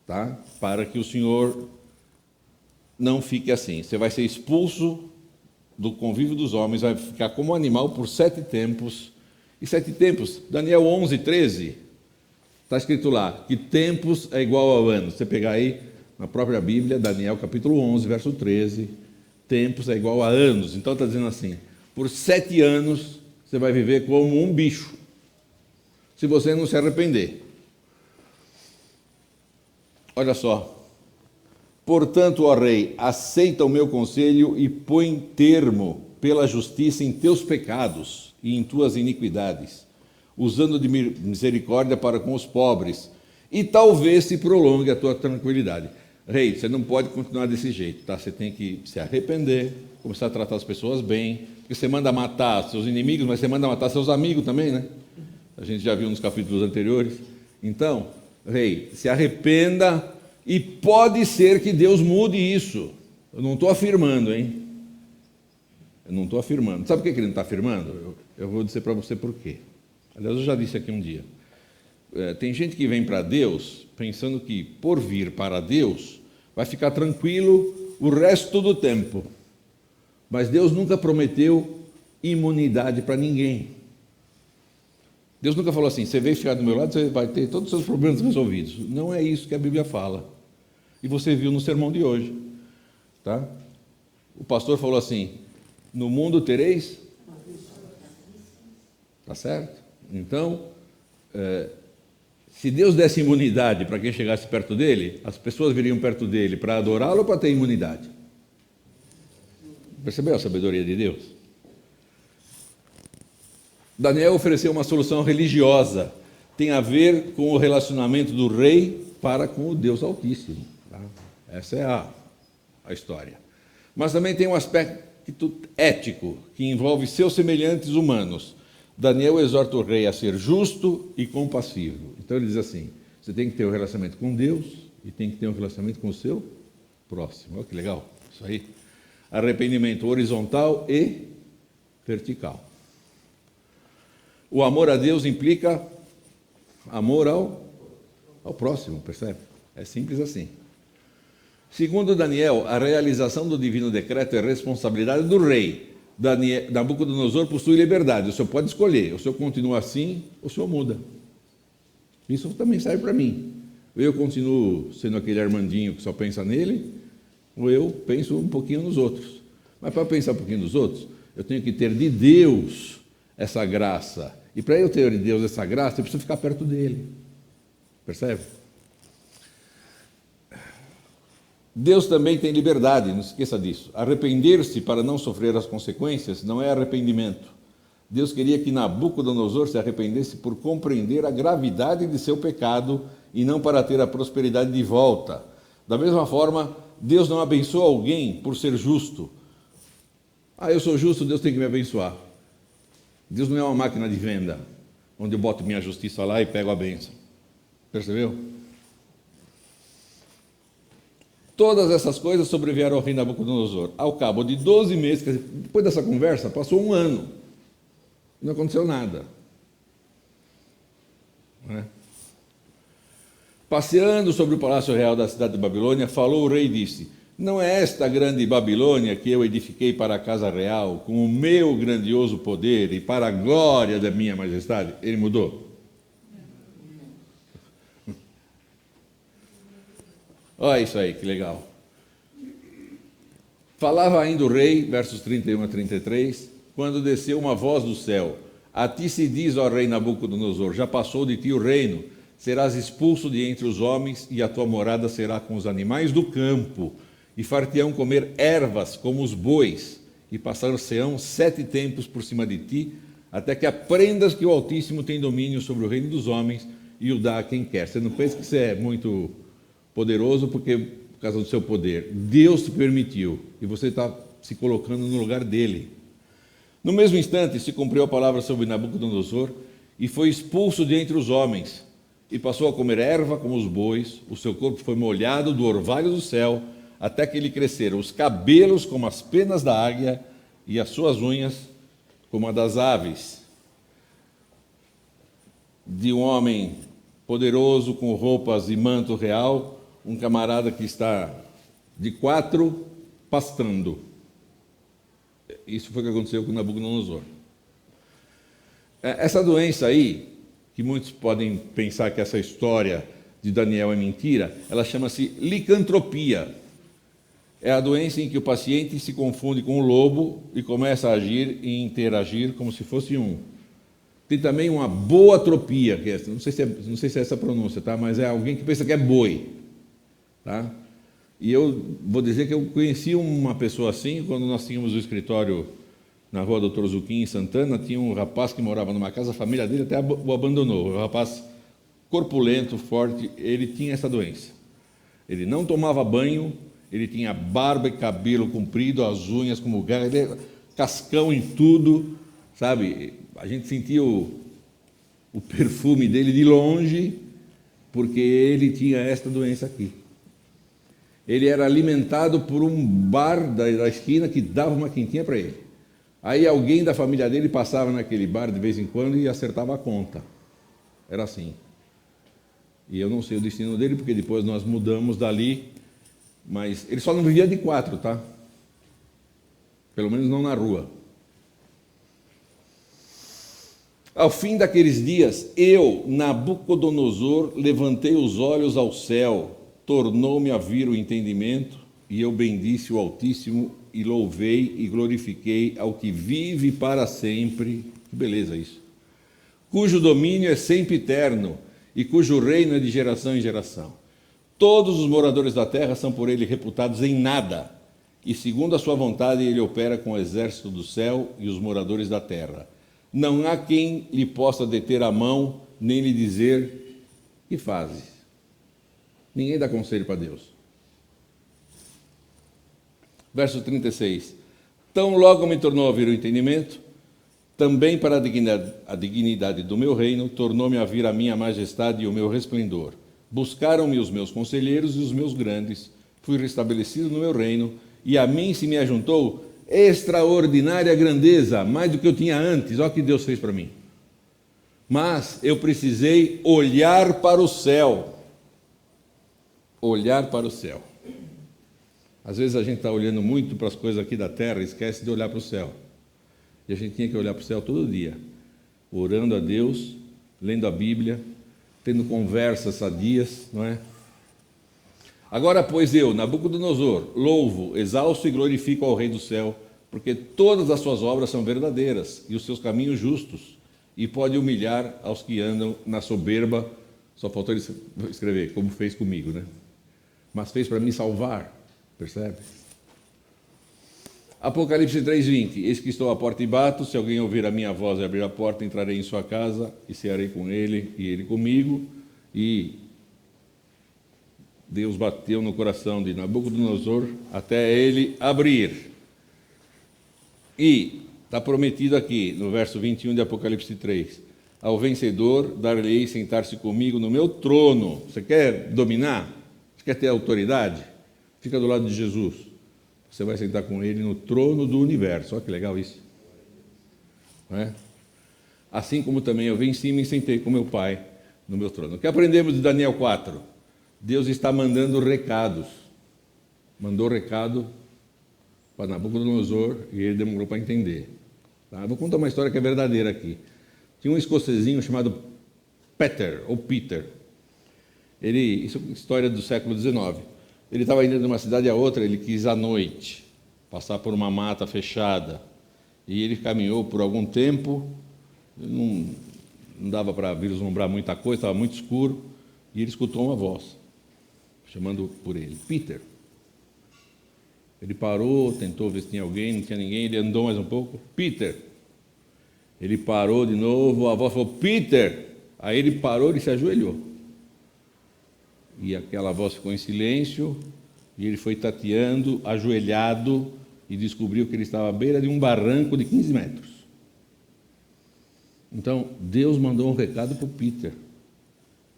S2: tá? Para que o senhor não fique assim. Você vai ser expulso do convívio dos homens, vai ficar como animal por 7 tempos. E 7 tempos, Daniel 11, 13, está escrito lá, que tempos é igual a anos. Você pegar aí na própria Bíblia, Daniel capítulo 11, verso 13, tempos é igual a anos. Então está dizendo assim, por 7 anos você vai viver como um bicho, se você não se arrepender. Olha só. Portanto, ó rei, aceita o meu conselho e põe termo pela justiça em teus pecados e em tuas iniquidades, usando de misericórdia para com os pobres, e talvez se prolongue a tua tranquilidade. Rei, você não pode continuar desse jeito, tá? Você tem que se arrepender, começar a tratar as pessoas bem, porque você manda matar seus inimigos, mas você manda matar seus amigos também, né? A gente já viu nos capítulos anteriores. Então, rei, se arrependa, e pode ser que Deus mude isso. Eu não estou afirmando, hein? Eu não estou afirmando. Sabe por que ele não está afirmando? Eu vou dizer para você por quê. Aliás, eu já disse aqui um dia. Tem gente que vem para Deus pensando que, por vir para Deus, vai ficar tranquilo o resto do tempo. Mas Deus nunca prometeu imunidade para ninguém. Deus nunca falou assim, você veio ficar do meu lado, você vai ter todos os seus problemas resolvidos. Não é isso que a Bíblia fala. E você viu no sermão de hoje. Tá? O pastor falou assim, no mundo tereis... Tá certo? Então, se Deus desse imunidade para quem chegasse perto dele, as pessoas viriam perto dele para adorá-lo ou para ter imunidade? Percebeu a sabedoria de Deus? Daniel ofereceu uma solução religiosa, tem a ver com o relacionamento do rei para com o Deus Altíssimo. Tá? Essa é a história. Mas também tem um aspecto ético, que envolve seus semelhantes humanos. Daniel exorta o rei a ser justo e compassivo. Então ele diz assim, você tem que ter um relacionamento com Deus e tem que ter um relacionamento com o seu próximo. Olha que legal, isso aí. Arrependimento horizontal e vertical. O amor a Deus implica amor ao próximo, percebe? É simples assim. Segundo Daniel, a realização do divino decreto é responsabilidade do rei. Nabucodonosor possui liberdade, o senhor pode escolher, o senhor continua assim, ou o senhor muda. Isso também serve para mim. Eu continuo sendo aquele Armandinho que só pensa nele, ou eu penso um pouquinho nos outros. Mas para pensar um pouquinho nos outros, eu tenho que ter de Deus essa graça. E para eu ter de Deus essa graça, eu preciso ficar perto dele. Percebe? Deus também tem liberdade, não se esqueça disso. Arrepender-se para não sofrer as consequências não é arrependimento. Deus queria que Nabucodonosor se arrependesse por compreender a gravidade de seu pecado e não para ter a prosperidade de volta. Da mesma forma, Deus não abençoa alguém por ser justo. Eu sou justo, Deus tem que me abençoar. Deus não é uma máquina de venda, onde eu boto minha justiça lá e pego a bênção. Percebeu? Todas essas coisas sobrevieram ao rei Nabucodonosor. Ao cabo de 12 meses, quer dizer, depois dessa conversa, passou 1 ano. Não aconteceu nada. Não é? Passeando sobre o palácio real da cidade de Babilônia, falou o rei e disse, não é esta grande Babilônia que eu edifiquei para a casa real, com o meu grandioso poder e para a glória da minha majestade? Ele mudou. Olha isso aí, que legal. Falava ainda o rei, versos 31 a 33, quando desceu uma voz do céu. A ti se diz, ó rei Nabucodonosor, já passou de ti o reino, serás expulso de entre os homens e a tua morada será com os animais do campo, e far-te-ão comer ervas como os bois, e passar-se-ão 7 tempos por cima de ti, até que aprendas que o Altíssimo tem domínio sobre o reino dos homens e o dá a quem quer. Você não pensa que você é muito poderoso por causa do seu poder. Deus te permitiu e você está se colocando no lugar dele. No mesmo instante se cumpriu a palavra sobre Nabucodonosor e foi expulso de entre os homens e passou a comer erva como os bois. O seu corpo foi molhado do orvalho do céu até que lhe cresceram os cabelos como as penas da águia e as suas unhas como a das aves. De um homem poderoso com roupas e manto real, um camarada que está de 4 pastando. Isso foi o que aconteceu com Nabucodonosor. Essa doença aí, que muitos podem pensar que essa história de Daniel é mentira, ela chama-se licantropia. É a doença em que o paciente se confunde com o lobo e começa a agir e interagir como se fosse um. Tem também uma boatropia, que é, não sei se é essa a pronúncia, tá? Mas é alguém que pensa que é boi. Tá? E eu vou dizer que eu conheci uma pessoa assim, quando nós tínhamos o escritório na rua Doutor Zuquim, em Santana, tinha um rapaz que morava numa casa, a família dele até o abandonou. Um rapaz corpulento, forte, ele tinha essa doença. Ele não tomava banho, ele tinha barba e cabelo comprido, as unhas como garra, ele cascão em tudo, sabe? A gente sentia o perfume dele de longe, porque ele tinha esta doença aqui. Ele era alimentado por um bar da esquina que dava uma quentinha para ele. Aí alguém da família dele passava naquele bar de vez em quando e acertava a conta. Era assim. E eu não sei o destino dele, porque depois nós mudamos dali, mas ele só não vivia de 4, tá? Pelo menos não na rua. Ao fim daqueles dias, eu, Nabucodonosor, levantei os olhos ao céu, tornou-me a vir o entendimento, e eu bendisse o Altíssimo, e louvei e glorifiquei ao que vive para sempre. Que beleza isso! Cujo domínio é sempre eterno, e cujo reino é de geração em geração. Todos os moradores da terra são por ele reputados em nada, e segundo a sua vontade ele opera com o exército do céu e os moradores da terra. Não há quem lhe possa deter a mão, nem lhe dizer: que fazes? Ninguém dá conselho para Deus. Verso 36. Tão logo me tornou a vir o entendimento, também para a dignidade do meu reino, tornou-me a vir a minha majestade e o meu resplendor. Buscaram-me os meus conselheiros e os meus grandes, fui restabelecido no meu reino, e a mim se me ajuntou extraordinária grandeza, mais do que eu tinha antes. Olha o que Deus fez para mim. Mas eu precisei olhar para o céu. Olhar para o céu. Às vezes a gente está olhando muito para as coisas aqui da terra e esquece de olhar para o céu. E a gente tinha que olhar para o céu todo dia, orando a Deus, lendo a Bíblia, tendo conversas sadias, não é? Agora, pois eu, Nabucodonosor, louvo, exalço e glorifico ao Rei do céu, porque todas as suas obras são verdadeiras e os seus caminhos justos, e pode humilhar aos que andam na soberba. Só faltou ele escrever, como fez comigo, né? Mas fez para me salvar, percebe? Apocalipse 3:20, eis que estou à porta e bato, se alguém ouvir a minha voz e abrir a porta, entrarei em sua casa e cearei com ele e ele comigo. E Deus bateu no coração de Nabucodonosor até ele abrir. E está prometido aqui, no verso 21 de Apocalipse 3, ao vencedor dar-lhe-ei sentar-se comigo no meu trono. Você quer dominar? Você quer ter autoridade? Fica do lado de Jesus. Você vai sentar com ele no trono do universo. Olha que legal isso. Não é? Assim como também eu venci e me sentei com meu Pai no meu trono. O que aprendemos de Daniel 4? Deus está mandando recados. Mandou recado para Nabucodonosor e ele demorou para entender. Tá? Vou contar uma história que é verdadeira aqui. Tinha um escocesinho chamado Peter, ou Peter. Isso é história do século XIX. Ele estava indo de uma cidade a outra, ele quis à noite passar por uma mata fechada. E ele caminhou por algum tempo, não dava para vislumbrar muita coisa, estava muito escuro, e ele escutou uma voz, chamando por ele, Peter. Ele parou, tentou ver se tinha alguém, não tinha ninguém, ele andou mais um pouco, Peter. Ele parou de novo, a voz falou, Peter! Aí ele parou e se ajoelhou. E aquela voz ficou em silêncio, e ele foi tateando, ajoelhado, e descobriu que ele estava à beira de um barranco de 15 metros. Então, Deus mandou um recado para o Peter,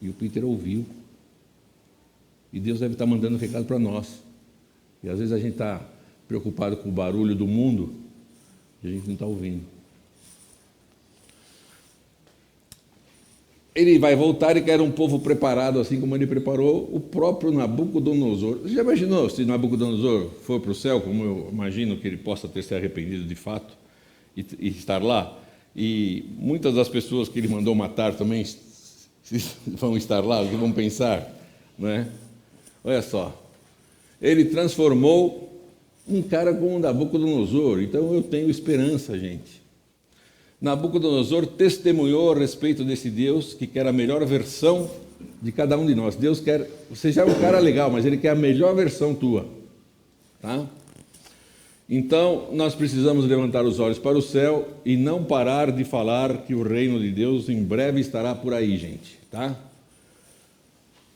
S2: e o Peter ouviu. E Deus deve estar mandando um recado para nós. E às vezes a gente está preocupado com o barulho do mundo, e a gente não está ouvindo. Ele vai voltar e quer um povo preparado, assim como ele preparou o próprio Nabucodonosor. Você já imaginou se Nabucodonosor for para o céu, como eu imagino que ele possa ter se arrependido de fato e estar lá? E muitas das pessoas que ele mandou matar também vão estar lá, o que vão pensar, não é? Olha só, ele transformou um cara como Nabucodonosor, então eu tenho esperança, gente. Nabucodonosor testemunhou a respeito desse Deus que quer a melhor versão de cada um de nós. Deus quer, você já é um cara legal, mas Ele quer a melhor versão tua. Tá? Então, nós precisamos levantar os olhos para o céu e não parar de falar que o reino de Deus em breve estará por aí, gente. Tá?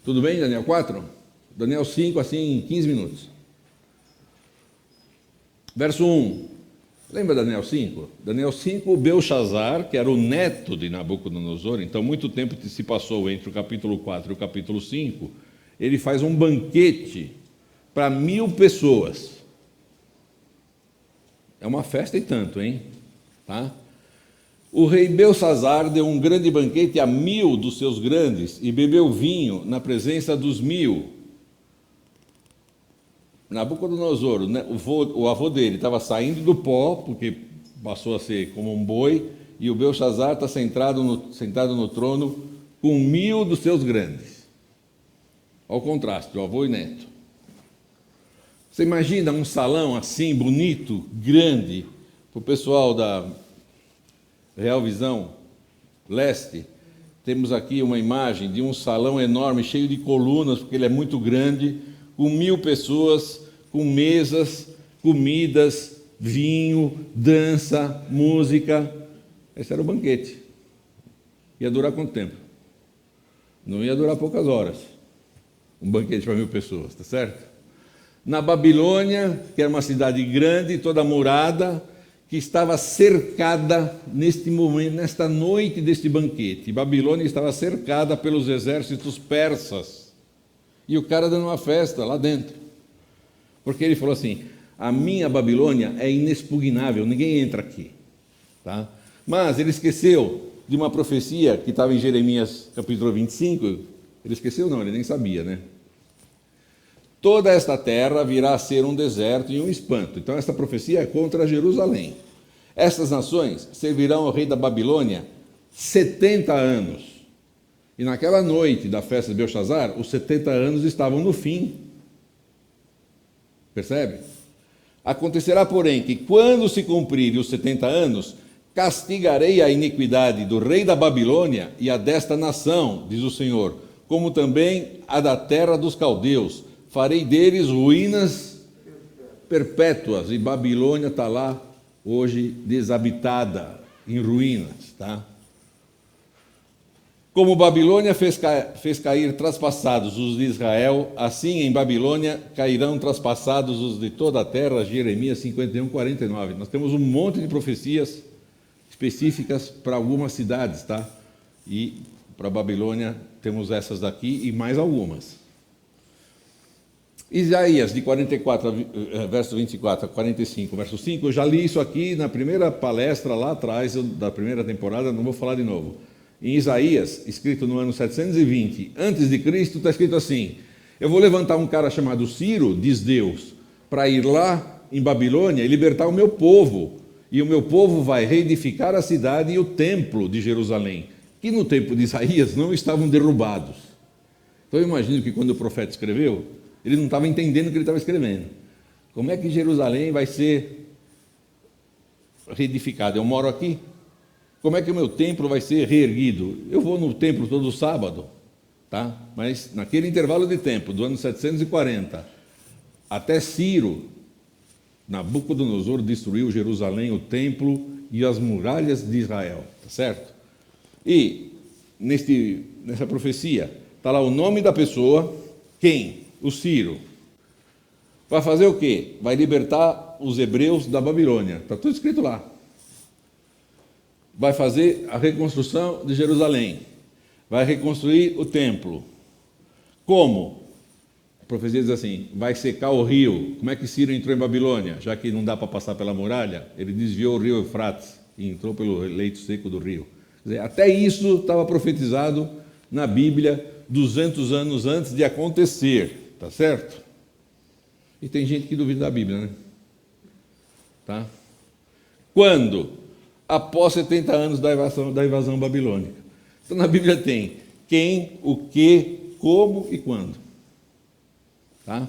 S2: Tudo bem, Daniel 4? Daniel 5, assim, em 15 minutos. Verso 1. Lembra Daniel 5? Daniel 5, Belshazar, que era o neto de Nabucodonosor, então muito tempo se passou entre o capítulo 4 e o capítulo 5, ele faz um banquete para 1000 pessoas. É uma festa e tanto, hein? Tá? O rei Belshazar deu um grande banquete a 1000 dos seus grandes e bebeu vinho na presença dos 1000. Nabucodonosor, o avô dele, estava saindo do pó, porque passou a ser como um boi, e o Belshazar está sentado no trono com 1000 dos seus grandes. Ao contraste, o avô e neto. Você imagina um salão assim, bonito, grande, para o pessoal da Real Visão Leste. Temos aqui uma imagem de um salão enorme, cheio de colunas, porque ele é muito grande, com 1000 pessoas, com mesas, comidas, vinho, dança, música. Esse era o banquete. Ia durar quanto tempo? Não ia durar poucas horas. Um banquete para 1000 pessoas, tá certo? Na Babilônia, que era uma cidade grande, toda murada, que estava cercada neste momento, nesta noite deste banquete. Babilônia estava cercada pelos exércitos persas. E o cara dando uma festa lá dentro. Porque ele falou assim, a minha Babilônia é inexpugnável, ninguém entra aqui. Tá? Mas ele esqueceu de uma profecia que estava em Jeremias capítulo 25. Ele esqueceu não, ele nem sabia, né? Toda esta terra virá a ser um deserto e um espanto. Então esta profecia é contra Jerusalém. Essas nações servirão ao rei da Babilônia 70 anos. E naquela noite da festa de Belshazar, os 70 anos estavam no fim. Percebe? Acontecerá, porém, que quando se cumprirem os 70 anos, castigarei a iniquidade do rei da Babilônia e a desta nação, diz o Senhor, como também a da terra dos caldeus. Farei deles ruínas perpétuas. E Babilônia está lá hoje deshabitada, em ruínas, tá? Como Babilônia fez cair traspassados os de Israel, assim em Babilônia cairão traspassados os de toda a terra, Jeremias 51, 49. Nós temos um monte de profecias específicas para algumas cidades, tá? E para Babilônia temos essas daqui e mais algumas. Isaías, de 44, verso 24 a 45, verso 5, eu já li isso aqui na primeira palestra lá atrás, da primeira temporada, não vou falar de novo. Em Isaías, escrito no ano 720 antes de Cristo, está escrito assim, eu vou levantar um cara chamado Ciro, diz Deus, para ir lá em Babilônia e libertar o meu povo, e o meu povo vai reedificar a cidade e o templo de Jerusalém, que no tempo de Isaías não estavam derrubados. Então eu imagino que quando o profeta escreveu, ele não estava entendendo o que ele estava escrevendo. Como é que Jerusalém vai ser reedificada? Eu moro aqui. Como é que o meu templo vai ser reerguido? Eu vou no templo todo sábado, tá? Mas naquele intervalo de tempo, do ano 740 até Ciro Nabucodonosor destruiu Jerusalém, o templo e as muralhas de Israel, tá certo? E nessa profecia está lá o nome da pessoa, quem? O Ciro. Vai fazer o quê? Vai libertar os hebreus da Babilônia, está tudo escrito lá. Vai fazer a reconstrução de Jerusalém, vai reconstruir o templo. Como? A profecia diz assim, vai secar o rio. Como é que Ciro entrou em Babilônia? Já que não dá para passar pela muralha, ele desviou o rio Eufrates e entrou pelo leito seco do rio. Quer dizer, até isso estava profetizado na Bíblia 200 anos antes de acontecer, tá certo? E tem gente que duvida da Bíblia, né? Tá? Quando? Após 70 anos da invasão babilônica. Então na Bíblia tem quem, o que, como e quando. Tá?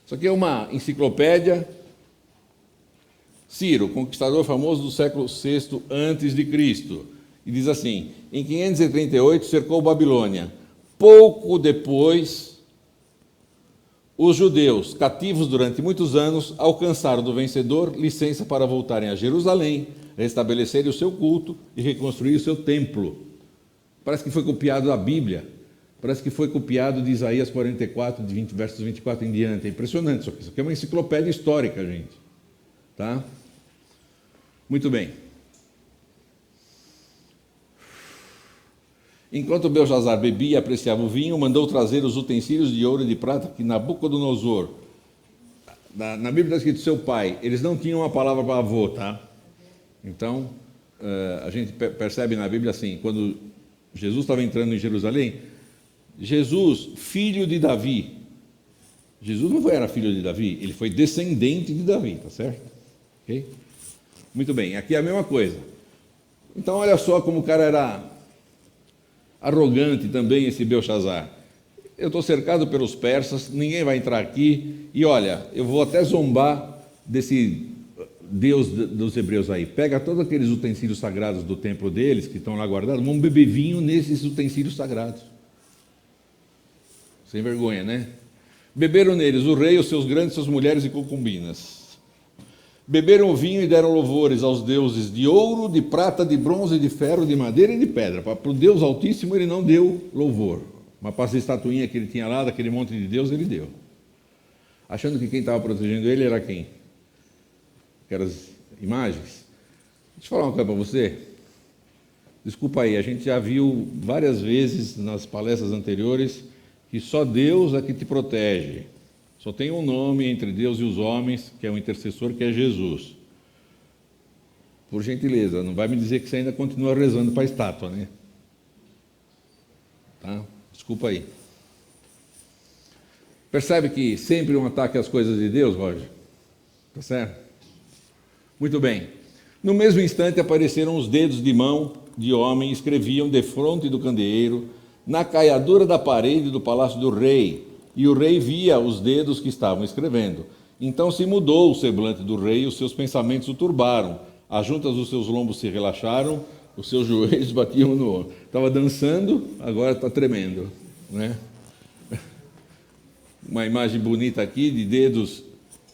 S2: Isso aqui é uma enciclopédia. Ciro, conquistador famoso do século VI a.C., e diz assim, em 538 cercou Babilônia. Pouco depois, os judeus, cativos durante muitos anos, alcançaram do vencedor licença para voltarem a Jerusalém, restabelecerem o seu culto e reconstruir o seu templo. Parece que foi copiado da Bíblia, parece que foi copiado de Isaías 44, de 20, versos 24 em diante. É impressionante isso aqui. Isso aqui é uma enciclopédia histórica, gente. Tá? Muito bem. Enquanto Belshazar bebia e apreciava o vinho, mandou trazer os utensílios de ouro e de prata que Nabucodonosor, na Bíblia está escrito seu pai, eles não tinham uma palavra para avô, tá? Então, a gente percebe na Bíblia assim, quando Jesus estava entrando em Jerusalém, Jesus, filho de Davi, Jesus não era filho de Davi, ele foi descendente de Davi, tá certo? Okay? Muito bem, aqui é a mesma coisa. Então, olha só como o cara era arrogante também, esse Belshazar. Eu estou cercado pelos persas, ninguém vai entrar aqui, e olha, eu vou até zombar desse Deus dos hebreus aí. Pega todos aqueles utensílios sagrados do templo deles, que estão lá guardados, vamos beber vinho nesses utensílios sagrados. Sem vergonha, né? Beberam neles o rei, os seus grandes, suas mulheres e concubinas. Beberam o vinho e deram louvores aos deuses de ouro, de prata, de bronze, de ferro, de madeira e de pedra. Para o Deus Altíssimo ele não deu louvor. Mas para essa estatuinha que ele tinha lá, daquele monte de Deus, ele deu. Achando que quem estava protegendo ele era quem? Aquelas imagens. Deixa eu falar uma coisa para você. Desculpa aí, a gente já viu várias vezes nas palestras anteriores que só Deus é que te protege. Só tem um nome entre Deus e os homens, que é um intercessor, que é Jesus. Por gentileza, não vai me dizer que você ainda continua rezando para a estátua, né? Tá? Desculpa aí. Percebe que sempre um ataque às coisas de Deus, Roger? Tá certo? Muito bem. No mesmo instante apareceram os dedos de mão de homem, escreviam defronte do candeeiro, na caiadura da parede do palácio do rei, e o rei via os dedos que estavam escrevendo. Então se mudou o semblante do rei, e os seus pensamentos o turbaram. As juntas dos seus lombos se relaxaram, os seus joelhos batiam no ombro. Estava dançando, agora está tremendo, né? Uma imagem bonita aqui de dedos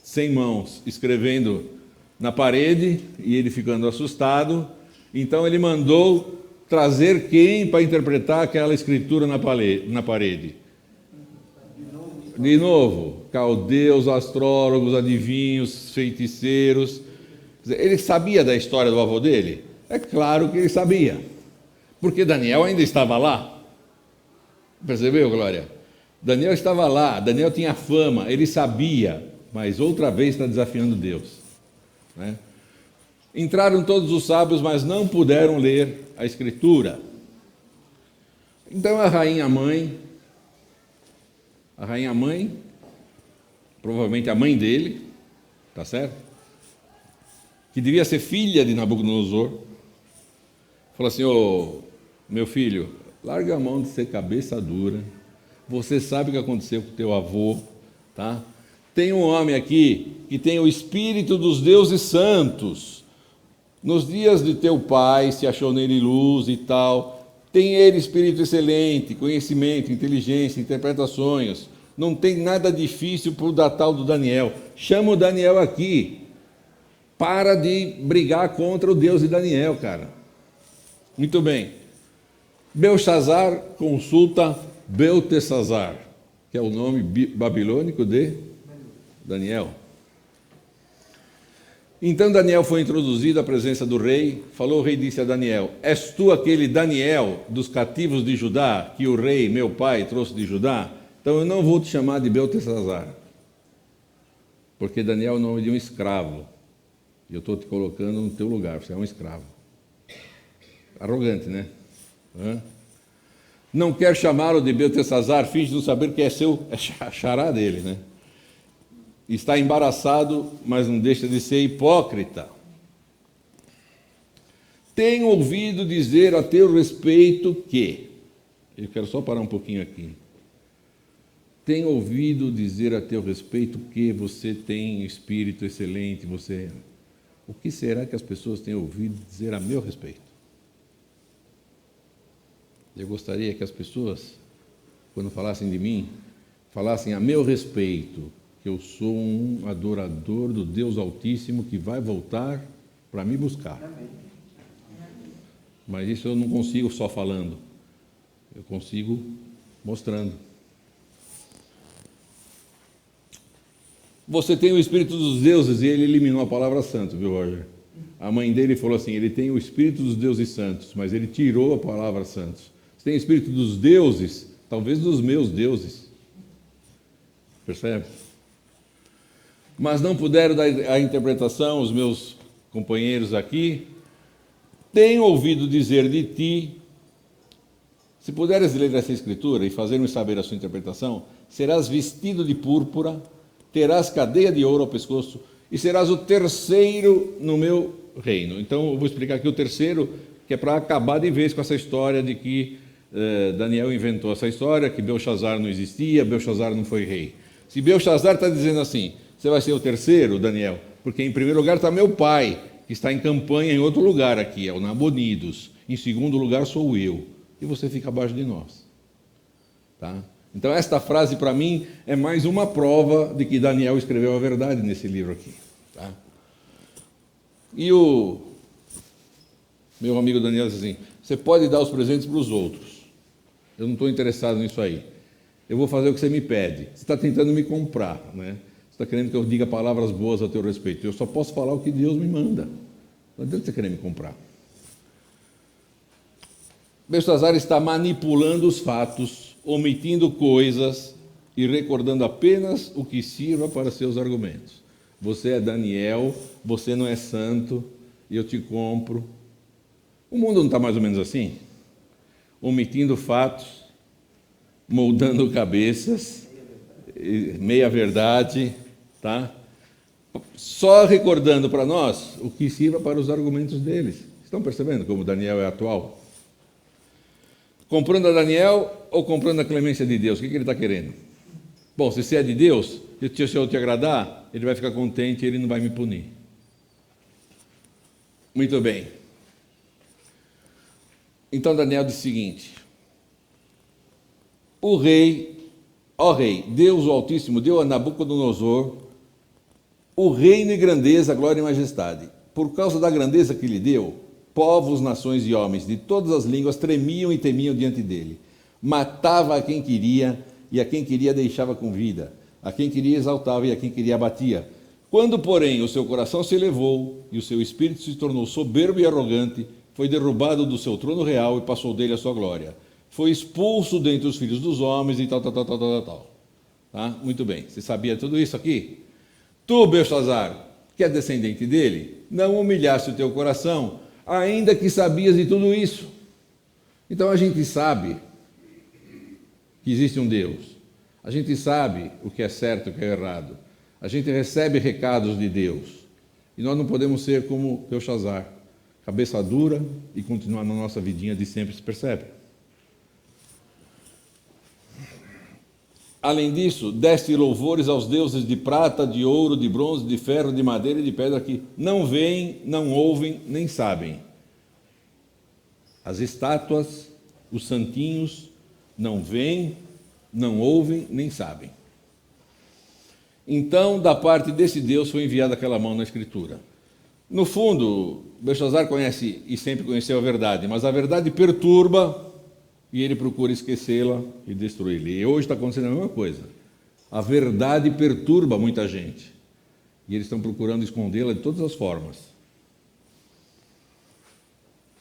S2: sem mãos, escrevendo na parede, e ele ficando assustado. Então ele mandou trazer quem para interpretar aquela escritura na parede? De novo, caldeus, astrólogos, adivinhos, feiticeiros. Ele sabia da história do avô dele? É claro que ele sabia, porque Daniel ainda estava lá. Percebeu, Glória? Daniel estava lá, Daniel tinha fama, ele sabia, mas outra vez está desafiando Deus, né? Entraram todos os sábios, mas não puderam ler a escritura. Então a rainha mãe, provavelmente a mãe dele, tá certo? Que devia ser filha de Nabucodonosor, falou assim: ô, meu filho, larga a mão de ser cabeça dura, você sabe o que aconteceu com o teu avô, tá? Tem um homem aqui que tem o espírito dos deuses santos. Nos dias de teu pai se achou nele luz e tal. Tem ele espírito excelente, conhecimento, inteligência, interpreta sonhos. Não tem nada difícil para o tal do Daniel. Chama o Daniel aqui. Para de brigar contra o Deus de Daniel, cara. Muito bem. Belshazzar consulta Beltesazar, que é o nome babilônico de Daniel. Então Daniel foi introduzido à presença do rei. Falou o rei, disse a Daniel: és tu aquele Daniel dos cativos de Judá, que o rei, meu pai, trouxe de Judá? Então eu não vou te chamar de Beltesazar, porque Daniel é o nome de um escravo. E eu estou te colocando no teu lugar, você é um escravo. Arrogante, né? Não quer chamá-lo de Beltesazar, finge não saber que é xará dele, né? Está embaraçado, mas não deixa de ser hipócrita. Tenho ouvido dizer a teu respeito que... Eu quero só parar um pouquinho aqui. Tenho ouvido dizer a teu respeito que você tem espírito excelente, você... O que será que as pessoas têm ouvido dizer a meu respeito? Eu gostaria que as pessoas, quando falassem de mim, falassem a meu respeito, que eu sou um adorador do Deus Altíssimo que vai voltar para me buscar. Mas isso eu não consigo só falando, eu consigo mostrando. Você tem o Espírito dos deuses, e ele eliminou a palavra santo, viu, Roger? A mãe dele falou assim, ele tem o Espírito dos deuses santos, mas ele tirou a palavra santos. Você tem o Espírito dos deuses, talvez dos meus deuses. Percebe? Mas não puderam dar a interpretação, os meus companheiros aqui. Tenho ouvido dizer de ti, se puderes ler essa escritura e fazer-me saber a sua interpretação, serás vestido de púrpura, terás cadeia de ouro ao pescoço e serás o terceiro no meu reino. Então, eu vou explicar aqui o terceiro, que é para acabar de vez com essa história de que Daniel inventou essa história, que Belshazzar não existia, Belshazzar não foi rei. Se Belshazzar está dizendo assim, você vai ser o terceiro, Daniel, porque em primeiro lugar está meu pai, que está em campanha em outro lugar aqui, é o Nabonidos. Em segundo lugar sou eu, e você fica abaixo de nós. Tá? Então, esta frase, para mim, é mais uma prova de que Daniel escreveu a verdade nesse livro aqui. Tá? E o meu amigo Daniel diz assim, você pode dar os presentes para os outros. Eu não estou interessado nisso aí. Eu vou fazer o que você me pede. Você está tentando me comprar, né? Você está querendo que eu diga palavras boas a teu respeito. Eu só posso falar o que Deus me manda. Não adianta você querer me comprar. Belshazzar está manipulando os fatos, omitindo coisas e recordando apenas o que sirva para seus argumentos. Você é Daniel, você não é santo, e eu te compro. O mundo não está mais ou menos assim? Omitindo fatos, moldando cabeças, meia verdade, tá? Só recordando para nós o que sirva para os argumentos deles. Estão percebendo como Daniel é atual? Comprando a Daniel ou comprando a clemência de Deus? O que ele está querendo? Bom, se você é de Deus, se eu te agradar, ele vai ficar contente e ele não vai me punir. Muito bem. Então Daniel diz o seguinte, ó rei, Deus o Altíssimo deu a Nabucodonosor o reino e grandeza, glória e majestade. Por causa da grandeza que lhe deu, povos, nações e homens de todas as línguas tremiam e temiam diante dele. Matava a quem queria e a quem queria deixava com vida. A quem queria exaltava e a quem queria abatia. Quando, porém, o seu coração se elevou e o seu espírito se tornou soberbo e arrogante, foi derrubado do seu trono real e passou dele a sua glória. Foi expulso dentre os filhos dos homens e tal. Tá? Muito bem, você sabia tudo isso aqui? Tu, Belshazzar, que é descendente dele, não humilhaste o teu coração, ainda que sabias de tudo isso. Então a gente sabe que existe um Deus. A gente sabe o que é certo e o que é errado. A gente recebe recados de Deus. E nós não podemos ser como Belshazzar, cabeça dura e continuar na nossa vidinha de sempre, se percebe? Além disso, deste louvores aos deuses de prata, de ouro, de bronze, de ferro, de madeira e de pedra que não veem, não ouvem, nem sabem. As estátuas, os santinhos, não veem, não ouvem, nem sabem. Então, da parte desse Deus foi enviada aquela mão na Escritura. No fundo, Belshazzar conhece e sempre conheceu a verdade, mas a verdade perturba e ele procura esquecê-la e destruí-la. E hoje está acontecendo a mesma coisa. A verdade perturba muita gente e eles estão procurando escondê-la de todas as formas.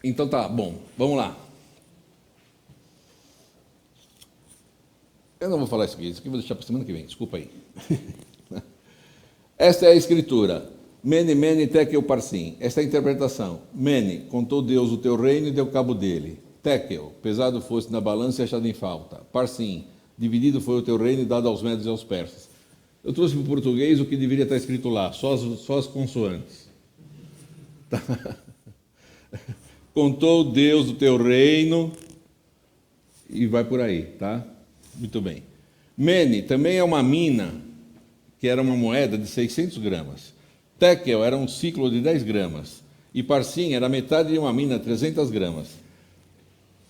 S2: Então tá, bom, vamos lá. Eu não vou falar isso aqui eu vou deixar para a semana que vem, desculpa aí. Esta é a escritura. Mene, mene, tekel, parsim. Esta é a interpretação. Mene, contou Deus o teu reino e deu cabo dele. Tekel, pesado fosse na balança e achado em falta. Parsim, dividido foi o teu reino e dado aos medos e aos persas. Eu trouxe para o português o que deveria estar escrito lá, só as consoantes. Tá? Contou Deus o teu reino e vai por aí, tá? Muito bem. Mene também é uma mina, que era uma moeda de 600 gramas. Tekel era um ciclo de 10 gramas. E parsim era metade de uma mina, 300 gramas.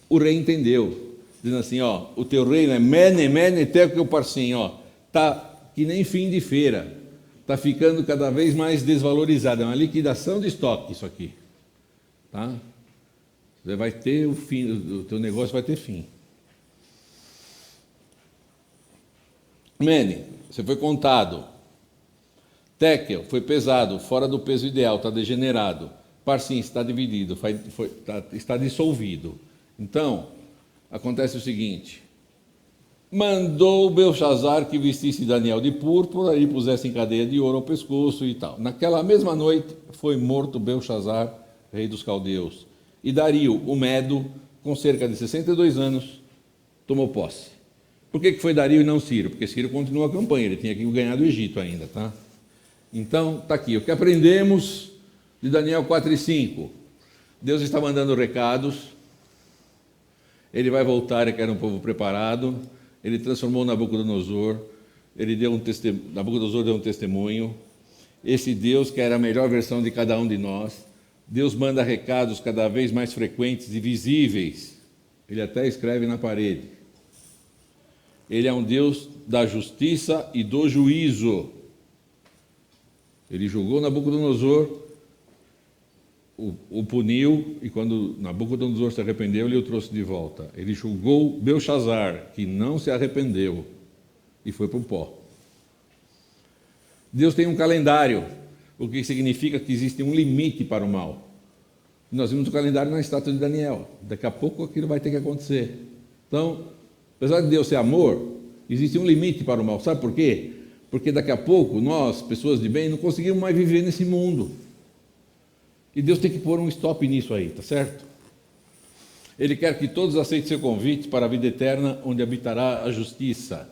S2: O rei entendeu, dizendo assim, ó, o teu reino é mene, mene, tekel, parsim, ó, tá que nem fim de feira, tá ficando cada vez mais desvalorizado, é uma liquidação de estoque isso aqui, tá? Você vai ter o fim, o teu negócio vai ter fim. Mene, você foi contado. Tekel, foi pesado, fora do peso ideal, está degenerado. Parsim, está dividido, está dissolvido. Então, acontece o seguinte: mandou Belshazzar que vestisse Daniel de púrpura e pusesse em cadeia de ouro ao pescoço e tal. Naquela mesma noite foi morto Belshazzar, rei dos caldeus. E Dario, o Medo, com cerca de 62 anos, tomou posse. Por que foi Dario e não Ciro? Porque Ciro continuou a campanha, ele tinha que ganhar do Egito ainda, tá? Então, está aqui, o que aprendemos de Daniel 4 e 5. Deus está mandando recados, ele vai voltar e quer um povo preparado, ele transformou Nabucodonosor, Nabucodonosor deu um testemunho, esse Deus quer a melhor versão de cada um de nós, Deus manda recados cada vez mais frequentes e visíveis, ele até escreve na parede. Ele é um Deus da justiça e do juízo. Ele julgou Nabucodonosor, o puniu, e quando Nabucodonosor se arrependeu, ele o trouxe de volta. Ele julgou Belshazzar, que não se arrependeu, e foi para o pó. Deus tem um calendário, o que significa que existe um limite para o mal. Nós vimos o calendário na estátua de Daniel. Daqui a pouco aquilo vai ter que acontecer. Então, apesar de Deus ser amor, existe um limite para o mal. Sabe por quê? Porque daqui a pouco nós, pessoas de bem, não conseguimos mais viver nesse mundo. E Deus tem que pôr um stop nisso aí, tá certo? Ele quer que todos aceitem seu convite para a vida eterna, onde habitará a justiça.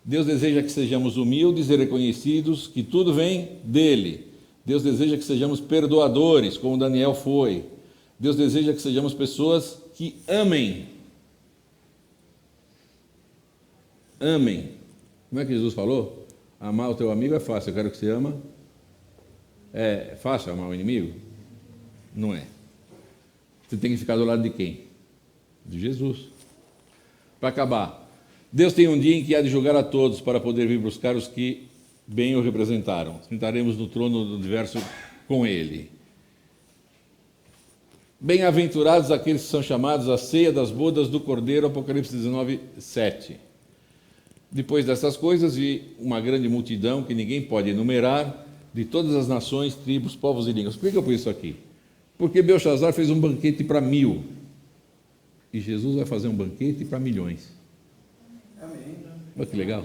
S2: Deus deseja que sejamos humildes e reconhecidos, que tudo vem dele. Deus deseja que sejamos perdoadores, como Daniel foi. Deus deseja que sejamos pessoas que amem. Amem. Como é que Jesus falou? Amar o teu amigo é fácil, eu quero que você ama. É fácil amar o inimigo? Não é. Você tem que ficar do lado de quem? De Jesus. Para acabar, Deus tem um dia em que há de julgar a todos para poder vir buscar os que bem o representaram. Sentaremos no trono do universo com ele. Bem-aventurados aqueles que são chamados à ceia das bodas do Cordeiro, Apocalipse 19, 7. Depois dessas coisas, vi uma grande multidão que ninguém pode enumerar, de todas as nações, tribos, povos e línguas. Por que eu pus isso aqui? Porque Belshazzar fez um banquete para 1000. E Jesus vai fazer um banquete para milhões.
S3: Amém.
S2: Olha que legal.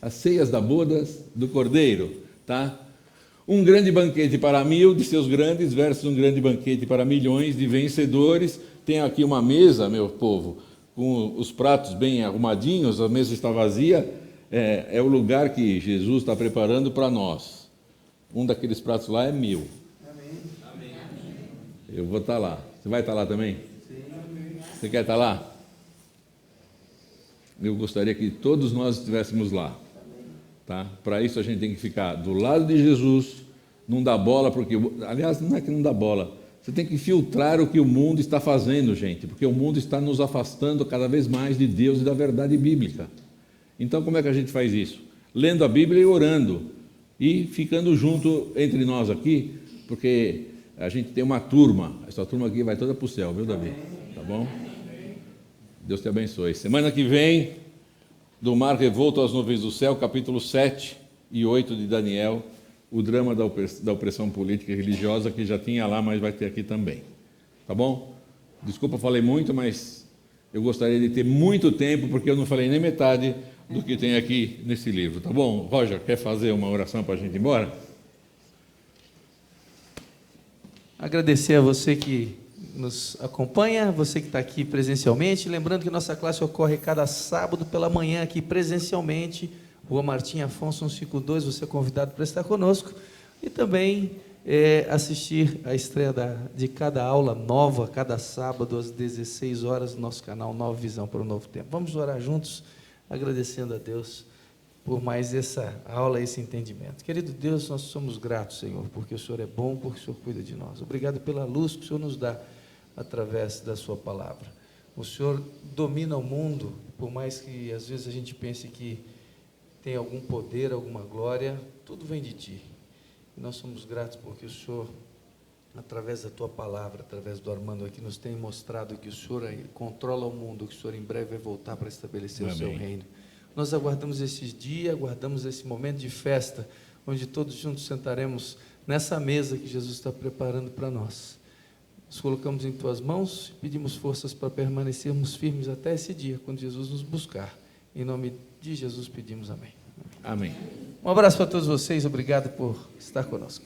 S2: As ceias das bodas do Cordeiro. Tá? Um grande banquete para 1000 de seus grandes, versus um grande banquete para milhões de vencedores. Tem aqui uma mesa, meu povo, com os pratos bem arrumadinhos, a mesa está vazia, é o lugar que Jesus está preparando para nós. Um daqueles pratos lá é 1000.
S3: Amém.
S2: Eu vou estar lá. Você vai estar lá também?
S3: Sim.
S2: Você quer estar lá? Eu gostaria que todos nós estivéssemos lá. Tá? Para isso a gente tem que ficar do lado de Jesus, não dar bola, porque, aliás, não é que não dá bola, você tem que filtrar o que o mundo está fazendo, gente, porque o mundo está nos afastando cada vez mais de Deus e da verdade bíblica. Então, como é que a gente faz isso? Lendo a Bíblia e orando, e ficando junto entre nós aqui, porque a gente tem uma turma, essa turma aqui vai toda para o céu, viu, Davi? Tá bom? Deus te abençoe. Semana que vem, do mar revolto às nuvens do céu, capítulo 7 e 8 de Daniel, o drama da opressão política e religiosa, que já tinha lá, mas vai ter aqui também. Tá bom? Desculpa, falei muito, mas eu gostaria de ter muito tempo, porque eu não falei nem metade do que tem aqui nesse livro. Tá bom? Roger, quer fazer uma oração para a gente ir embora?
S1: Agradecer a você que nos acompanha, você que está aqui presencialmente. Lembrando que nossa classe ocorre cada sábado pela manhã aqui presencialmente, Rua Martim Afonso 152, você é convidado para estar conosco. E também assistir a estreia de cada aula nova, cada sábado às 16 horas, no nosso canal Nova Visão para o Novo Tempo. Vamos orar juntos, agradecendo a Deus por mais essa aula, esse entendimento. Querido Deus, nós somos gratos, Senhor, porque o Senhor é bom, porque o Senhor cuida de nós. Obrigado pela luz que o Senhor nos dá através da sua palavra. O Senhor domina o mundo, por mais que às vezes a gente pense que tem algum poder, alguma glória, tudo vem de Ti. E nós somos gratos porque o Senhor, através da Tua palavra, através do Armando aqui, nos tem mostrado que o Senhor controla o mundo, que o Senhor em breve vai voltar para estabelecer o Seu reino. Nós aguardamos esses dias, aguardamos esse momento de festa, onde todos juntos sentaremos nessa mesa que Jesus está preparando para nós. Nos colocamos em Tuas mãos e pedimos forças para permanecermos firmes até esse dia, quando Jesus nos buscar. Em nome de Jesus pedimos amém.
S2: Amém.
S1: Um abraço para todos vocês, obrigado por estar conosco.